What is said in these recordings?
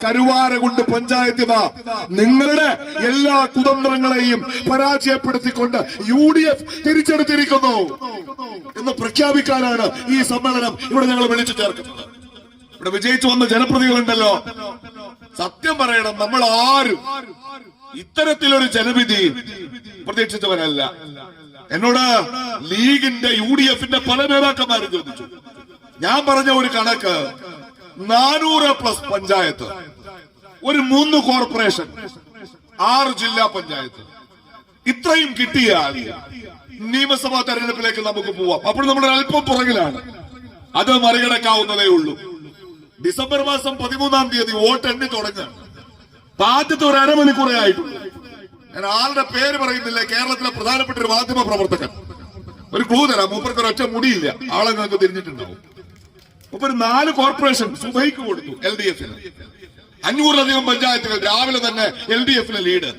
കരുവാരകുണ്ട് പഞ്ചായത്ത് നിങ്ങളുടെ എല്ലാ കുതന്ത്രങ്ങളെയും പരാജയപ്പെടുത്തിക്കൊണ്ട് UDF തിരിച്ചെടുത്തിരിക്കുന്നു എന്ന് പ്രഖ്യാപിക്കാനാണ് ഈ സമ്മേളനം ഇവിടെ ഞങ്ങൾ വിളിച്ചു ചേർക്കുന്നത്. ഇവിടെ വിജയിച്ചു വന്ന ജനപ്രതിനിധികളുണ്ടല്ലോ, സത്യം പറയണം, നമ്മൾ ആരും ഇത്തരത്തിലൊരു ജനവിധി പ്രതീക്ഷിച്ചവരല്ല. എന്നോട് ലീഗിന്റെ UDFന്റെ പല നേതാക്കന്മാരും ചോദിച്ചു. ഞാൻ പറഞ്ഞ ഒരു കണക്ക് 400+ പഞ്ചായത്ത്, ഒരു 3 കോർപ്പറേഷൻ, 6 ജില്ലാ പഞ്ചായത്ത്, ഇത്രയും കിട്ടിയാൽ നിയമസഭാ തെരഞ്ഞെടുപ്പിലേക്ക് നമുക്ക് പോവാം. അപ്പോൾ നമ്മൾ അല്പം പുറകിലാണ്, അത് മറികടക്കാവുന്നതേ ഉള്ളൂ. ഡിസംബർ മാസം 13-ാം തീയതി വോട്ട് എണ്ണി തുടങ്ങുക. ആദ്യത്തെ ഒരു അരമണിക്കൂറേ ആയിട്ടുള്ളൂ. ഞാൻ ആളുടെ പേര് പറയുന്നില്ല. കേരളത്തിലെ പ്രധാനപ്പെട്ട ഒരു മാധ്യമ പ്രവർത്തകൻ, ഒരു ക്ലൂ തരാം, മൂപ്പർക്ക് ഒരൊറ്റ മുടിയില്ല, ആളെ നിങ്ങൾക്ക് തിരിഞ്ഞിട്ടുണ്ടാവും. ഒരു 4 കോർപ്പറേഷൻ സുബൈക്ക് കൊടുത്തു LDF-ന്. 500-ലധികം പഞ്ചായത്തുകൾ രാവിലെ തന്നെ LDF-ന് ലീഡ്.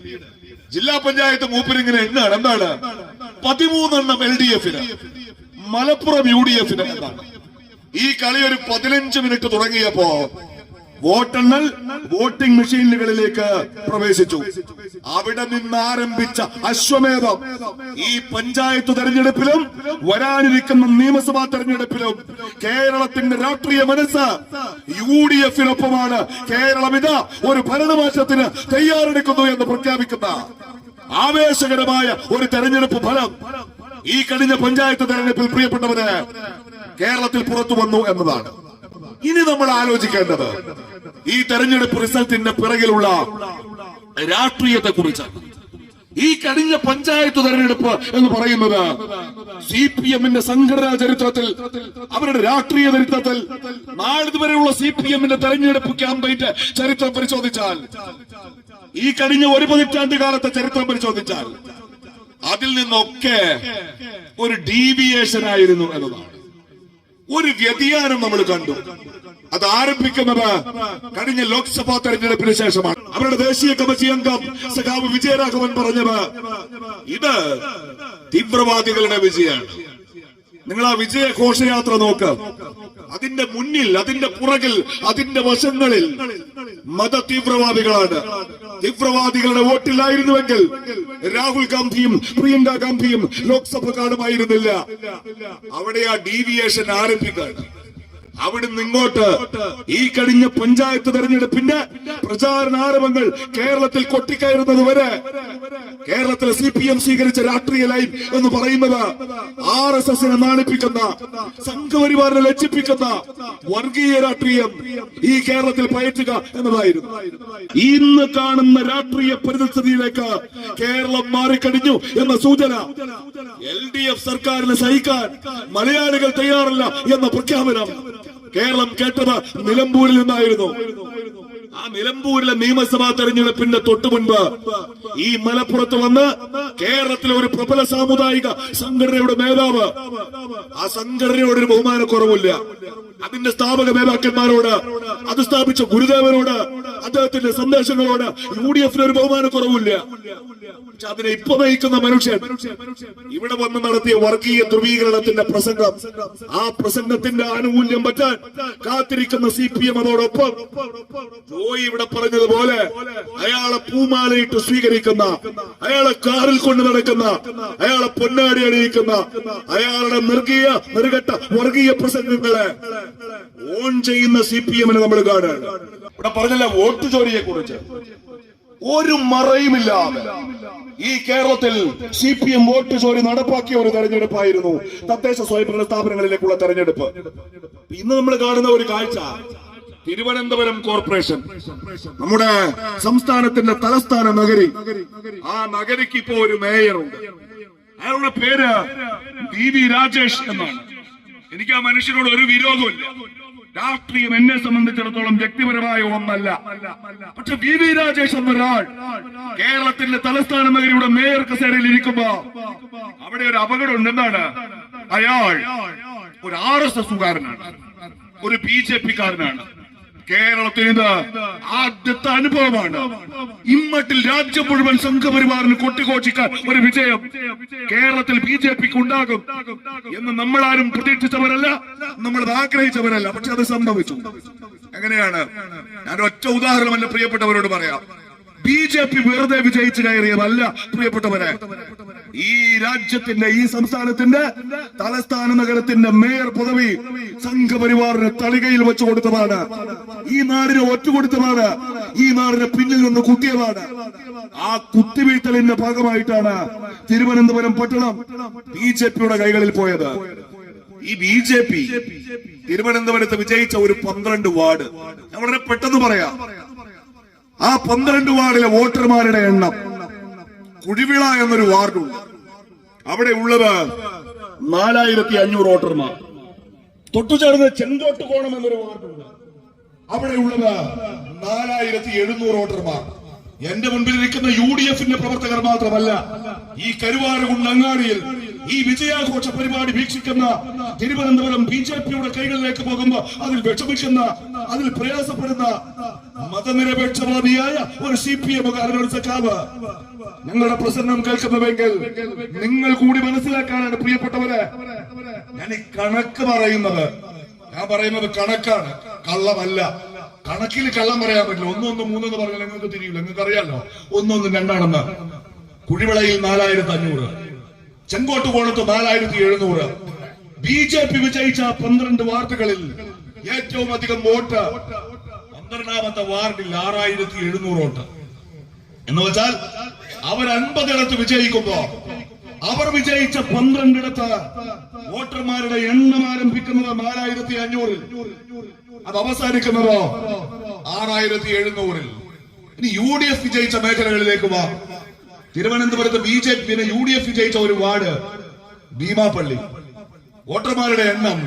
ജില്ലാ പഞ്ചായത്ത് മൂപ്പരിങ്ങനെ എണ്ണാണ്. എന്താണ്? 13 LDF-ന്, മലപ്പുറം UDF-ന്. എന്താണ് ഈ കളി? ഒരു 15 മിനിറ്റ് തുടങ്ങിയപ്പോ വോട്ടെണ്ണൽ വോട്ടിംഗ് മെഷീനുകളിലേക്ക് പ്രവേശിച്ചു. അവിടെ നിന്ന് ആരംഭിച്ച അശ്വമേധം ഈ പഞ്ചായത്ത് തെരഞ്ഞെടുപ്പിലും വരാനിരിക്കുന്ന നിയമസഭാ തെരഞ്ഞെടുപ്പിലും കേരളത്തിന്റെ രാഷ്ട്രീയ മനസ്സ് UDF-നൊപ്പമാണ്. കേരളം ഇതാ ഒരു ഭരണമാറ്റത്തിന് തയ്യാറെടുക്കുന്നു എന്ന് പ്രഖ്യാപിക്കുന്ന ആവേശകരമായ ഒരു തെരഞ്ഞെടുപ്പ് ഫലം ഈ കഴിഞ്ഞ പഞ്ചായത്ത് തെരഞ്ഞെടുപ്പിൽ പ്രിയപ്പെട്ടവര് കേരളത്തിൽ പുറത്തു വന്നു എന്നതാണ്. ഇനി നമ്മൾ ആലോചിക്കേണ്ടത് ഈ തെരഞ്ഞെടുപ്പ് റിസൾട്ടിന്റെ പിറകിലുള്ള രാഷ്ട്രീയത്തെ കുറിച്ചാണ്. ഈ കഴിഞ്ഞ പഞ്ചായത്ത് തെരഞ്ഞെടുപ്പ് എന്ന് പറയുന്നത് CPM-ന്റെ സംഘടനാ ചരിത്രത്തിൽ, അവരുടെ രാഷ്ട്രീയ ചരിത്രത്തിൽ, നാളിതുവരെയുള്ള CPM-ന്റെ തെരഞ്ഞെടുപ്പ് ക്യാമ്പയിന്റെ ചരിത്രം പരിശോധിച്ചാൽ, ഈ കഴിഞ്ഞ 1 പതിറ്റാണ്ട് കാലത്തെ ചരിത്രം പരിശോധിച്ചാൽ, അതിൽ നിന്നൊക്കെ ഒരു ഡീവിയേഷൻ ആയിരുന്നു എന്നതാണ്. ഒരു വ്യതിയാനം നമ്മൾ കണ്ടു. അത് ആരംഭിക്കുന്നത് കഴിഞ്ഞ ലോക്സഭാ തെരഞ്ഞെടുപ്പിന് ശേഷമാണ്. അവരുടെ ദേശീയ കമ്മിറ്റി അംഗം സഖാവ് വിജയരാഘവൻ പറഞ്ഞത് ഇത് തീവ്രവാദികളുടെ വിജയമാണ്. നിങ്ങൾ ആ വിജയ ഘോഷയാത്ര നോക്ക്. അതിന്റെ മുന്നിൽ, അതിന്റെ പുറകിൽ, അതിന്റെ വശങ്ങളിൽ മത തീവ്രവാദികളാണ്. തീവ്രവാദികളുടെ വോട്ടില്ലായിരുന്നുവെങ്കിൽ രാഹുൽ ഗാന്ധിയും പ്രിയങ്ക ഗാന്ധിയും ലോക്സഭ കാണുമായിരുന്നില്ല. അവിടെ ആ ഡീവിയേഷൻ ആരംഭിക്കുകയാണ്. അവിടുന്ന് ഇങ്ങോട്ട് ഈ കഴിഞ്ഞ പഞ്ചായത്ത് തെരഞ്ഞെടുപ്പിന്റെ പ്രചാരണാരംഭങ്ങൾ കേരളത്തിൽ കൊട്ടിക്കയറുന്നത് വരെ കേരളത്തിലെ CPM സ്വീകരിച്ച രാഷ്ട്രീയ ലൈൻ എന്ന് പറയുന്നത് RSS-നെ നാണിപ്പിക്കുന്ന, സംഘപരിവാറിനെ ലജ്ജിപ്പിക്കുന്ന വർഗീയ രാഷ്ട്രീയം ഈ കേരളത്തിൽ പയറ്റുക എന്നതായിരുന്നു. ഇന്ന് കാണുന്ന രാഷ്ട്രീയ പരിസ്ഥിതിയിലേക്ക് കേരളം മാറിക്കഴിഞ്ഞു എന്ന സൂചന LDF സർക്കാരിനെ സഹിക്കാൻ മലയാളികൾ തയ്യാറല്ല എന്ന പ്രഖ്യാപനം കേരളം കേട്ടത് നിലമ്പൂരിൽ നിന്നായിരുന്നു. ആ നിലമ്പൂരിലെ നിയമസഭാ തെരഞ്ഞെടുപ്പിന്റെ തൊട്ടു മുൻപ് ഈ മലപ്പുറത്ത് വന്ന് കേരളത്തിലെ ഒരു പ്രബല സാമുദായിക സംഘടനയുടെ നേതാവ്, ആ സംഘടനയോട് ഒരു ബഹുമാനക്കുറവില്ല. അതിന്റെ സ്ഥാപക നേതാക്കന്മാരോട്, അത് സ്ഥാപിച്ച ഗുരുദേവനോട്, അദ്ദേഹത്തിന്റെ സന്ദേശങ്ങളോട് UDF-ന് ഒരു ബഹുമാനക്കുറവില്ല. പക്ഷെ അതിനെ ഇപ്പൊ നയിക്കുന്ന മനുഷ്യൻ ഇവിടെ വന്ന് നടത്തിയ വർഗീയ ധ്രുവീകരണത്തിന്റെ പ്രസംഗം, ആ പ്രസംഗത്തിന്റെ ആനുകൂല്യം പറ്റാൻ കാത്തിരിക്കുന്ന CPM അതോടൊപ്പം ജോയി ഇവിടെ പറഞ്ഞതുപോലെ അയാളെ പൂമാലയിട്ട് സ്വീകരിക്കുന്ന, അയാളെ കാറിൽ കൊണ്ട് നടക്കുന്ന, അയാളെ പൊന്നാടി അണിയിക്കുന്ന, അയാളുടെ നെറുകെട്ട വർഗീയ പ്രസംഗങ്ങളെ ഓൺ ചെയ്യുന്ന CPM-നെ നമ്മൾ കാണുകയാണ്. ഇവിടെ പറഞ്ഞല്ല വോട്ട് ചോരിയെ കുറിച്ച് ഒരു മറയുമില്ലാതെ ഈ കേരളത്തിൽ CPM വോട്ട് ചോരി നടപ്പാക്കിയ ഒരു തെരഞ്ഞെടുപ്പായിരുന്നു തദ്ദേശ സ്വയംഭരണ സ്ഥാപനങ്ങളിലേക്കുള്ള തെരഞ്ഞെടുപ്പ്. ഇന്ന് നമ്മൾ കാണുന്ന ഒരു കാഴ്ച, തിരുവനന്തപുരം കോർപ്പറേഷൻ, നമ്മുടെ സംസ്ഥാനത്തിന്റെ തലസ്ഥാന നഗരി, ആ നഗരിക്ക് ഇപ്പോ ഒരു മേയറുണ്ട്. അയാളുടെ പേര് DV രാജേഷ് എന്നാണ്. എനിക്ക് ആ മനുഷ്യനോട് ഒരു വിരോധമില്ല. രാഷ്ട്രീയം എന്നെ സംബന്ധിച്ചിടത്തോളം വ്യക്തിപരമായ ഒന്നല്ല. പക്ഷെ DV രാജേഷ് എന്നൊരാൾ കേരളത്തിന്റെ തലസ്ഥാന നഗരിയുടെ മേയർ കസേരയിൽ ഇരിക്കുമ്പോ അവിടെ ഒരു അപകടമുണ്ട്. എന്താണ്? അയാൾ ഒരു RSS-കാരനാണ്, ഒരു BJP-കാരനാണ്. കേരളത്തിന് ഇത് ആദ്യത്തെ അനുഭവമാണ്. ഇമ്മട്ടിൽ രാജ്യം മുഴുവൻ സംഘപരിവാറിന് കൊട്ടിഘോഷിക്കാൻ ഒരു വിജയം കേരളത്തിൽ BJPക്ക് ഉണ്ടാകും എന്ന് നമ്മളാരും പ്രതീക്ഷിച്ചവരല്ല, നമ്മൾ ആഗ്രഹിച്ചവരല്ല. പക്ഷെ അത് സംഭവിച്ചു. എങ്ങനെയാണ്? ഞാൻ ഒറ്റ ഉദാഹരണം എന്റെ പ്രിയപ്പെട്ടവരോട് പറയാം. BJP വെറുതെ വിജയിച്ചു കയറിയതല്ല പ്രിയപ്പെട്ടവരെ. ഈ രാജ്യത്തിന്റെ, ഈ സംസ്ഥാനത്തിന്റെ തലസ്ഥാന നഗരത്തിന്റെ മേയർ പദവി സംഘപരിവാറിന് തളികയിൽ വെച്ചു കൊടുത്തതാണ്. ഈ നാടിനെ ഒറ്റുകൊടുത്തതാണ്. ഈ നാടിനെ പിന്നിൽ നിന്ന് കുത്തിയതാണ്. ആ കുത്തിവീഴ്ത്തലിന്റെ ഭാഗമായിട്ടാണ് തിരുവനന്തപുരം പട്ടണം BJPയുടെ കൈകളിൽ പോയത്. ഈ BJP തിരുവനന്തപുരത്ത് വിജയിച്ച ഒരു 12 വാർഡ് ഞാൻ വളരെ പെട്ടെന്ന് പറയാം. ആ 12 വാർഡിലെ വോട്ടർമാരുടെ എണ്ണം, കുഴിവിള എന്നൊരു വാർഡുണ്ട്, അവിടെ ഉള്ളത് 4500 വോട്ടർമാർ. തൊട്ടുചേർന്ന് ചെങ്കോട്ടുകോണം എന്നൊരു വാർഡുണ്ട്, അവിടെ ഉള്ളത് 4700 വോട്ടർമാർ. എന്റെ മുൻപിൽ ഇരിക്കുന്ന UDFന്റെ പ്രവർത്തകർ മാത്രമല്ല, ഈ കരുവാരകുണ്ട് അങ്ങാടിയിൽ ഈ വിജയാഘോഷ പരിപാടി വീക്ഷിക്കുന്ന തിരുവനന്തപുരം BJPയുടെ കൈകളിലേക്ക് പോകുമ്പോൾ അതിൽ വിഷമിക്കുന്ന, അതിൽ പ്രയാസപ്പെടുന്ന മതനിരപേക്ഷവാദിയായ ഒരു CPM-കാരനൊരു സഖാവ് ഞങ്ങളുടെ പ്രസംഗം കേൾക്കുന്നുവെങ്കിൽ നിങ്ങൾ കൂടി മനസ്സിലാക്കാനാണ് പ്രിയപ്പെട്ടവരെ ഞാൻ ഈ കണക്ക് പറയുന്നത്. ഞാൻ പറയുന്നത് കണക്കാണ്, കള്ളമല്ല. കണക്കിൽ കള്ളം പറയാൻ പറ്റില്ല. 1 1 3 എന്ന് പറഞ്ഞാൽ നിങ്ങൾക്ക് തിരിയില്ല. നിങ്ങൾക്ക് അറിയാലോ 1 1 2 കുഴിവിളയിൽ 4500, ചെങ്കോട്ടുകോണത്ത് 4700. BJP വിജയിച്ച 12 വാർഡുകളിൽ ഏറ്റവും അധികം വോട്ട് 12ാമത്തെ വാർഡിൽ 6700 വോട്ട്. എന്ന് വെച്ചാൽ അവർ 50 ഇടത്ത് വിജയിക്കുമ്പോ അവർ വിജയിച്ച 12 ഇടത്ത് വോട്ടർമാരുടെ എണ്ണം ആരംഭിക്കുന്നത് 4500-ൽ, അത് അവസാനിക്കുന്നതോ 6700-ൽ. ഇനി UDF വിജയിച്ച മേഖലകളിലേക്ക് വാ. തിരുവനന്തപുരത്ത് BJP UDF വിജയിച്ച ഒരു വാർഡ് ഭീമാപ്പള്ളി, വോട്ടർമാരുടെ എണ്ണം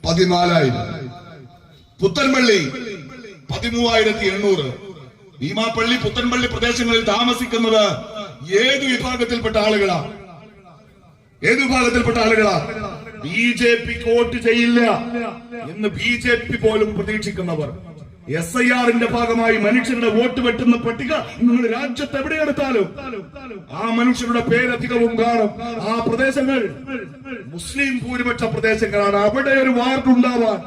14000. പുത്തൻപള്ളി 13800. ഭീമാപ്പള്ളി, പുത്തൻപള്ളി പ്രദേശങ്ങളിൽ താമസിക്കുന്നത് ഏത് വിഭാഗത്തിൽപ്പെട്ട ആളുകളാ? BJPക്ക് വോട്ട് ചെയ്യില്ല എന്ന് BJP പോലും പ്രതീക്ഷിക്കുന്നവർ. SIR-ന്റെ ഭാഗമായി മനുഷ്യരുടെ വോട്ട് വെട്ടുന്ന പട്ടിക നിങ്ങൾ രാജ്യത്ത് എവിടെയെടുത്താലും ആ മനുഷ്യരുടെ പേരധികവും കാണും. ആ പ്രദേശങ്ങൾ മുസ്ലിം ഭൂരിപക്ഷ പ്രദേശങ്ങളാണ്. അവിടെ ഒരു വാർഡ് ഉണ്ടാവാൻ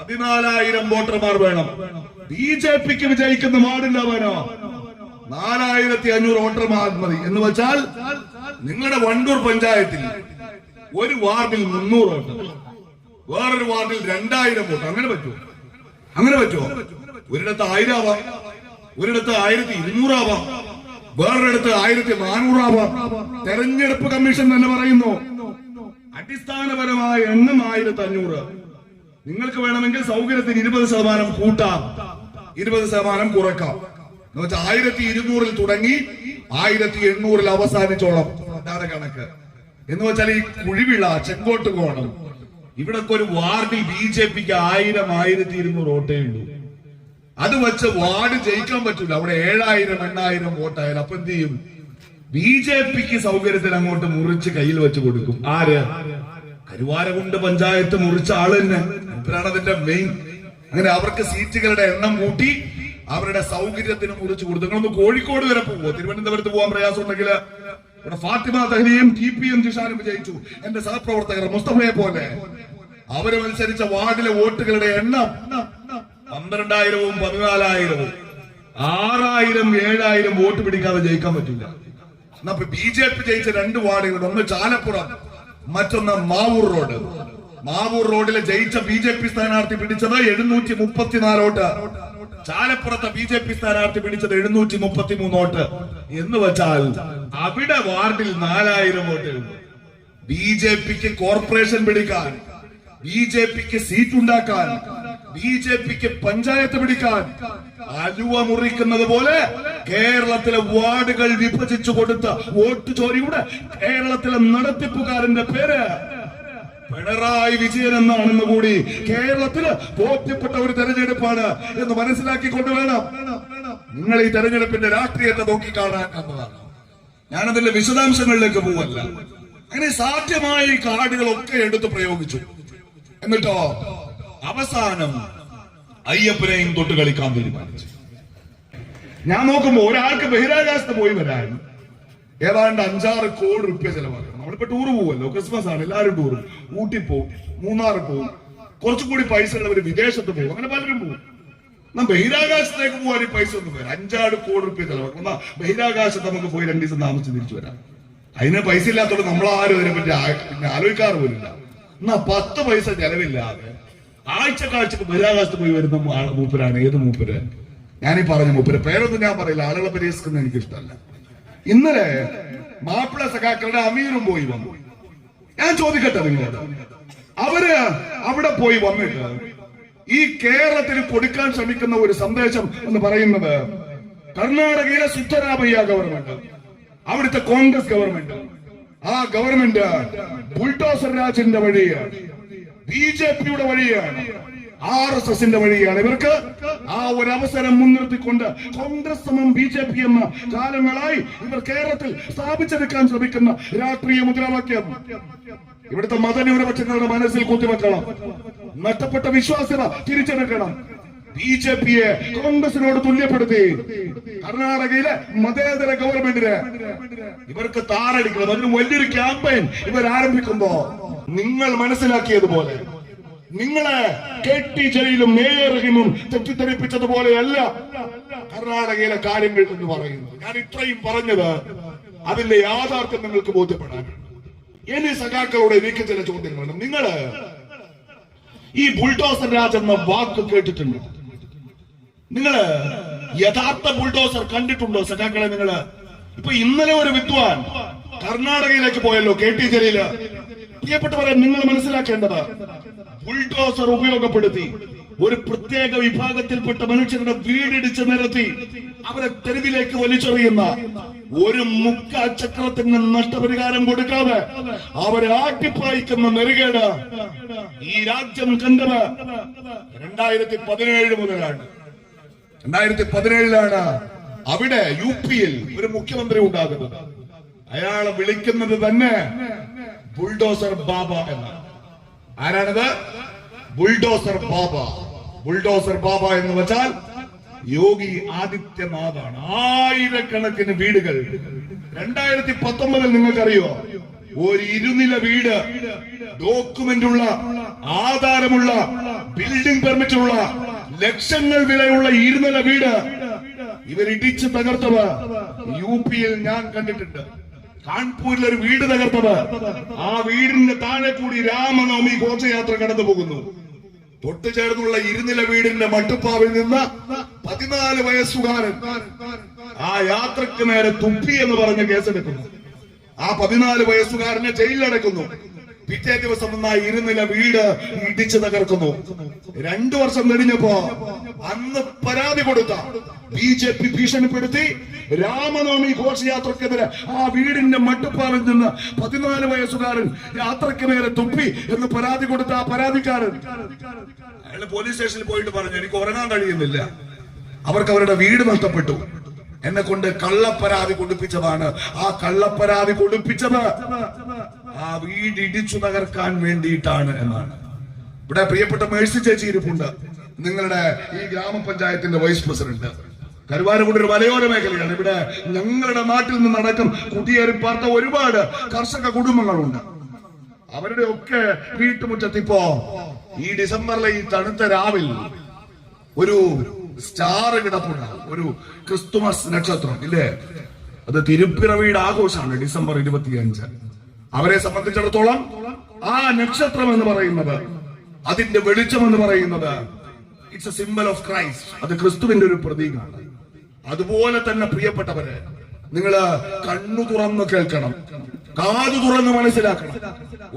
14000 വോട്ടർമാർ വേണം. BJPക്ക് വിജയിക്കുന്ന വാർഡുണ്ടാവാനോ 4500 വോട്ടർമാർ മതി. എന്ന് വെച്ചാൽ നിങ്ങളുടെ വണ്ടൂർ പഞ്ചായത്തിൽ ഒരു വാർഡിൽ 300 വോട്ട്, വേറൊരു വാർഡിൽ 2000 വോട്ട്. അങ്ങനെ പറ്റുമോ? ഒരിടത്ത് 1000 ആവാം, ഒരിടത്ത് 1200 ആവാം, വേറൊരിടത്ത് 1400 ആവാം. തെരഞ്ഞെടുപ്പ് കമ്മീഷൻ തന്നെ പറയുന്നു അടിസ്ഥാനപരമായ എണ്ണം 1500. നിങ്ങൾക്ക് വേണമെങ്കിൽ സൗകര്യത്തിന് 20% കൂട്ടാം, 20% കുറക്കാം. എന്ന് വെച്ചാൽ 1200-ൽ തുടങ്ങി 1800-ൽ അവസാനിച്ചോളം. അതാണ് കണക്ക്. എന്ന് വെച്ചാൽ ഈ കുഴിവിള, ചെങ്കോട്ടുകോണം, ഇവിടൊക്കെ ഒരു വാർഡിൽ BJPക്ക് 1000-1200 വോട്ടേ ഉള്ളൂ. അത് വെച്ച് വാർഡ് ജയിക്കാൻ പറ്റൂല. അവിടെ 7000-8000 വോട്ടായാലും അപ്പൊ എന്ത് ചെയ്യും? BJPക്ക് സൗകര്യത്തിന് അങ്ങോട്ട് മുറിച്ച് കയ്യിൽ വെച്ച് കൊടുക്കും. ആര്? കരുവാരകുണ്ട് പഞ്ചായത്ത് മുറിച്ച ആള് തന്നെ. ഇവരാണ് അതിന്റെ മെയിൻ. അങ്ങനെ അവർക്ക് സീറ്റുകളുടെ എണ്ണം കൂട്ടി അവരുടെ സൗകര്യത്തിന് മുറിച്ചു കൊടുത്തു. നിങ്ങളൊന്ന് കോഴിക്കോട് വരെ പോവോ? തിരുവനന്തപുരത്ത് പോകാൻ പ്രയാസം ഉണ്ടെങ്കിൽ ഇവിടെ ഫാത്തിമ തഹ്ലിയും TPM ജിഷാനും വിജയിച്ചു. എന്റെ സഹപ്രവർത്തകർ മുസ്തഫയെ പോലെ അവര് മത്സരിച്ച വാർഡിലെ വോട്ടുകളുടെ എണ്ണം 12000-ഉം 14000-ഉം 6000-ഉം 7000 വോട്ട് പിടിക്കാതെ ജയിക്കാൻ പറ്റില്ല. എന്നാ BJP ജയിച്ച 2 വാർഡുകൾ, ഒന്ന് ചാലപ്പുറം, മറ്റൊന്ന് മാവൂർ റോഡ്. മാവൂർ റോഡിലെ ജയിച്ച BJP സ്ഥാനാർത്ഥി പിടിച്ചത് 734 വോട്ട്. ചാലപ്പുറത്തെ BJP സ്ഥാനാർത്ഥി പിടിച്ചത് 733 വോട്ട്. എന്ന് വെച്ചാൽ അവിടെ വാർഡിൽ 4000 വോട്ടേ ഉള്ളൂ. BJPക്ക് കോർപ്പറേഷൻ പിടിക്കാൻ, BJPക്ക് സീറ്റ് ഉണ്ടാക്കാൻ, BJPക്ക് പഞ്ചായത്ത് പിടിക്കാൻ അലുവ മുറിക്കുന്നത് പോലെ കേരളത്തിലെ വാർഡുകൾ വിഭജിച്ചു കൊടുത്ത വോട്ട് ചോരിയുടെ കേരളത്തിലെ നടത്തിപ്പുകാരന്റെ പേര് പിണറായി വിജയൻ എന്നാണെന്ന് കൂടി കേരളത്തില് ബോധ്യപ്പെട്ട ഒരു തെരഞ്ഞെടുപ്പാണ് എന്ന് മനസ്സിലാക്കിക്കൊണ്ട് വേണം നിങ്ങൾ ഈ തെരഞ്ഞെടുപ്പിന്റെ രാഷ്ട്രീയത്തെ നോക്കിക്കാണാൻ എന്നതാണ്. ഞാനതിന്റെ വിശദാംശങ്ങളിലേക്ക് പോവല്ല. അങ്ങനെ സാധ്യമായ കാർഡുകളൊക്കെ എടുത്ത് പ്രയോഗിച്ചു. എന്നിട്ടോ അവസാനം അയ്യപ്പനെയും തൊട്ട് കളിക്കാൻ തീരുമാനിച്ചു. ഞാൻ നോക്കുമ്പോ ഒരാൾക്ക് ബഹിരാകാശത്ത് പോയി വരാൻ ഏതാണ്ട് 5-6 കോടി റുപ്യ ചെലവാക്കണം. നമ്മളിപ്പോ ടൂർ പോവല്ലോ, ക്രിസ്മസ് ആണ്, എല്ലാവരും ടൂർ, ഊട്ടി പോവും, മൂന്നാർ പോവും, കുറച്ചുകൂടി പൈസ ഉള്ളവർ വിദേശത്ത് പോകും, അങ്ങനെ പലരും പോകും. എന്നാ ബഹിരാകാശത്തേക്ക് പോകാൻ ഈ പൈസ ഒന്നും വരാം. 5-6 കോടി റുപ്യ ചെലവാക്കണം. എന്നാ ബഹിരാകാശത്ത് നമുക്ക് പോയി 2 ദിവസം താമസിച്ച് തിരിച്ചു വരാം. അതിന് പൈസ ഇല്ലാത്തോണ്ട് നമ്മളാരും അതിനെ പറ്റി പിന്നെ ആലോചിക്കാറ് പോലില്ല. എന്നാ 10 പൈസ ചെലവില്ലാതെ ആഴ്ചക്കാഴ്ചക്ക് ബഹിരാകാശത്ത് പോയി വരുന്ന മൂപ്പരാണ്. ഏത് മൂപ്പര്? ഞാനീ പറഞ്ഞ മൂപ്പര് പേരൊന്നും ഞാൻ പറയില്ല, ആളുകളെ പരിഹസിക്കുന്നത് എനിക്ക് ഇഷ്ടമല്ല. ഇന്നലെ മാപ്പിള സഖാക്കളുടെ അമീറും പോയി വന്നു. ഞാൻ ചോദിക്കട്ടെ നിങ്ങളോട്, അവര് അവിടെ പോയി വന്നിട്ട് ഈ കേരളത്തിൽ കൊടുക്കാൻ ശ്രമിക്കുന്ന ഒരു സന്ദേശം എന്ന് പറയുന്നത് കർണാടകയിലെ സിദ്ധരാമയ്യ ഗവൺമെന്റ്, അവിടുത്തെ കോൺഗ്രസ് ഗവൺമെന്റ്, ആ ഗവൺമെന്റ് ബുൾഡോസർ രാജിന്റെ വഴിയാണ്, BJPയുടെ വഴിയാണ്, RSSന്റെ വഴിയാണ്. ഇവർക്ക് ആ ഒരു അവസരം മുൻനിർത്തിക്കൊണ്ട് കോൺഗ്രസ് സമം BJP എന്ന കാലങ്ങളായി ഇവർ കേരളത്തിൽ സ്ഥാപിച്ചെടുക്കാൻ ശ്രമിക്കുന്ന രാഷ്ട്രീയ മുദ്രാവാക്യം ഇവിടുത്തെ മതന്യൂനപക്ഷങ്ങളുടെ മനസ്സിൽ കുത്തിവെക്കണം. നഷ്ടപ്പെട്ട വിശ്വാസ്യത തിരിച്ചെടുക്കണം. BJPയെ കോൺഗ്രസിനോട് തുല്യപ്പെടുത്തി കർണാടകയിലെ മതേതര ഗവൺമെന്റിന് ഇവർക്ക് താറടിക്കണം. അതിന് വലിയൊരു ക്യാമ്പയിൻ ഇവർ ആരംഭിക്കുമ്പോ നിങ്ങൾ മനസ്സിലാക്കിയതുപോലെ, നിങ്ങളെ KT ജലീലും മേയർ റഹീമും തെറ്റിദ്ധരിപ്പിച്ചതുപോലെയല്ല കർണാടകയിലെ കാര്യങ്ങൾ എന്ന് പറയുന്നത്. ഞാൻ ഇത്രയും പറഞ്ഞത് അതിന്റെ യാഥാർത്ഥ്യം നിങ്ങൾക്ക് ബോധ്യപ്പെടാൻ. ഇനി സഖാക്കളോട് എനിക്ക് ചില ചോദ്യങ്ങളുണ്ട്. നിങ്ങള് ഈ ബുൾഡോസർ രാജ് എന്ന വാക്ക് കേട്ടിട്ടുണ്ടോ? നിങ്ങള് യഥാർത്ഥ ബുൾഡോസർ കണ്ടിട്ടുണ്ടോ സഖാക്കളെ? നിങ്ങള് ഇപ്പൊ ഇന്നലെ ഒരു വിദ്വാൻ കർണാടകയിലേക്ക് പോയല്ലോ, KT ജലീല്. പ്രിയപ്പെട്ടവരെ, നിങ്ങൾ മനസ്സിലാക്കേണ്ടത് ബുൾഡോസർ ഉപയോഗപ്പെടുത്തി ഒരു പ്രത്യേക വിഭാഗത്തിൽപ്പെട്ട മനുഷ്യരുടെ വീടിടിച്ച് നിരത്തി അവരെ തെരുവിലേക്ക് വലിച്ചെറിയുന്ന ഒരു മുക്കാചക്രത്തിന് നഷ്ടപരിഹാരം കൊടുക്കാതെ അവരെ ആട്ടിപ്പായിക്കുന്ന നെറുകേട് ഈ രാജ്യം കണ്ടത് 2017 മുതലാണ്. 2017 അവിടെ UPയിൽ ഒരു മുഖ്യമന്ത്രി ഉണ്ടാകുന്നത്. അയാളെ വിളിക്കുന്നത് തന്നെ ബുൾഡോസർ ബാബ എന്നാണ്. ആരാണത്? ബുൾഡോസർ ബാബ. ബുൾഡോസർ ബാബ എന്ന് വെച്ചാൽ യോഗി ആദിത്യനാഥാണ്. ആയിരക്കണക്കിന് വീടുകൾ 2019 നിങ്ങൾക്കറിയോ? ഒരു 2 വീട്, ഡോക്യുമെന്റ് ഉള്ള, ആധാരമുള്ള, ബിൽഡിംഗ് പെർമിറ്റ് ഉള്ള, ലക്ഷങ്ങൾ വിലയുള്ള 2 വീട് ഇവരിടിച്ച് തകർത്തത് UPയിൽ ഞാൻ കണ്ടിട്ടുണ്ട്. കാൺപൂരിൽ ഒരു വീട് തകർത്തത്, ആ വീടിന്റെ താഴെ കൂടി രാമനവമി ഘോഷയാത്ര കടന്നു പോകുന്നു. തൊട്ടു ചേർന്നുള്ള 2 വീടിന്റെ മട്ടുപ്പാവിൽ നിന്ന് 14 വയസ്സുകാരൻ ആ യാത്രക്ക് നേരെ തുപ്പി എന്ന് പറഞ്ഞ് കേസെടുക്കുന്നു. ആ 14 വയസ്സുകാരനെ ജയിലിലടക്കുന്നു. പിറ്റേ ദിവസം വന്ന 2 വീട് ഇടിച്ചു തകർക്കുന്നു. 2 വർഷം കഴിഞ്ഞപ്പോ അന്ന് പരാതി കൊടുത്ത BJP ഭീഷണിപ്പെടുത്തി രാമനവമി ഘോഷയാത്രക്കെതിരെ ആ വീടിന്റെ മട്ടുപ്പാവിൽ നിന്ന് 14 വയസ്സുകാരൻ യാത്രക്ക് നേരെ തുപ്പി എന്ന് പരാതി കൊടുത്ത ആ പരാതിക്കാരൻ അയാൾ പോലീസ് സ്റ്റേഷനിൽ പോയിട്ട് പറഞ്ഞു, എനിക്ക് ഉറങ്ങാൻ കഴിയുന്നില്ല, അവർക്ക് അവരുടെ വീട് നഷ്ടപ്പെട്ടു, എന്നെ കൊണ്ട് കള്ളപ്പരാതി കൊടുപ്പിച്ചതാണ്. ആ കള്ളപ്പരാതി കൊടുപ്പിച്ചത് ആ വീട് ഇടിച്ചു തകർക്കാൻ വേണ്ടിയിട്ടാണ് എന്നാണ്. ഇവിടെ പ്രിയപ്പെട്ട മേഴ്സി ചേച്ചി ഇരിപ്പുണ്ട്, നിങ്ങളുടെ ഈ ഗ്രാമപഞ്ചായത്തിന്റെ വൈസ് പ്രസിഡന്റ്. കരുവാരക്കുണ്ട് ഒരു മലയോര മേഖലയാണ്. ഇവിടെ ഞങ്ങളുടെ നാട്ടിൽ നിന്നടക്കം കുടിയേറി പാർത്ത ഒരുപാട് കർഷക കുടുംബങ്ങളുണ്ട്. അവരുടെ ഒക്കെ വീട്ടുമുറ്റത്തിപ്പോ ഈ ഡിസംബറിലെ ഈ തണുത്ത രാവിൽ ഒരു സ്റ്റാർ കിടപ്പുണ്ട്, ഒരു ക്രിസ്തുമസ് നക്ഷത്രം ഇല്ലേ? അത് തിരുപ്പിറവിയുടെ ആഘോഷമാണ് ഡിസംബർ 25. അവരെ സംബന്ധിച്ചിടത്തോളം ആ നക്ഷത്രം എന്ന് പറയുന്നത്, അതിന്റെ വെളിച്ചം എന്ന് പറയുന്നത് it's A symbol of Christ. അത് ക്രിസ്തുവിന്റെ ഒരു പ്രതീകമാണ്. അതുപോലെ തന്നെ പ്രിയപ്പെട്ടവരെ, നിങ്ങൾ കണ്ണു തുറന്ന് കേൾക്കണം, കാതു തുറന്ന് മനസ്സിലാക്കണം.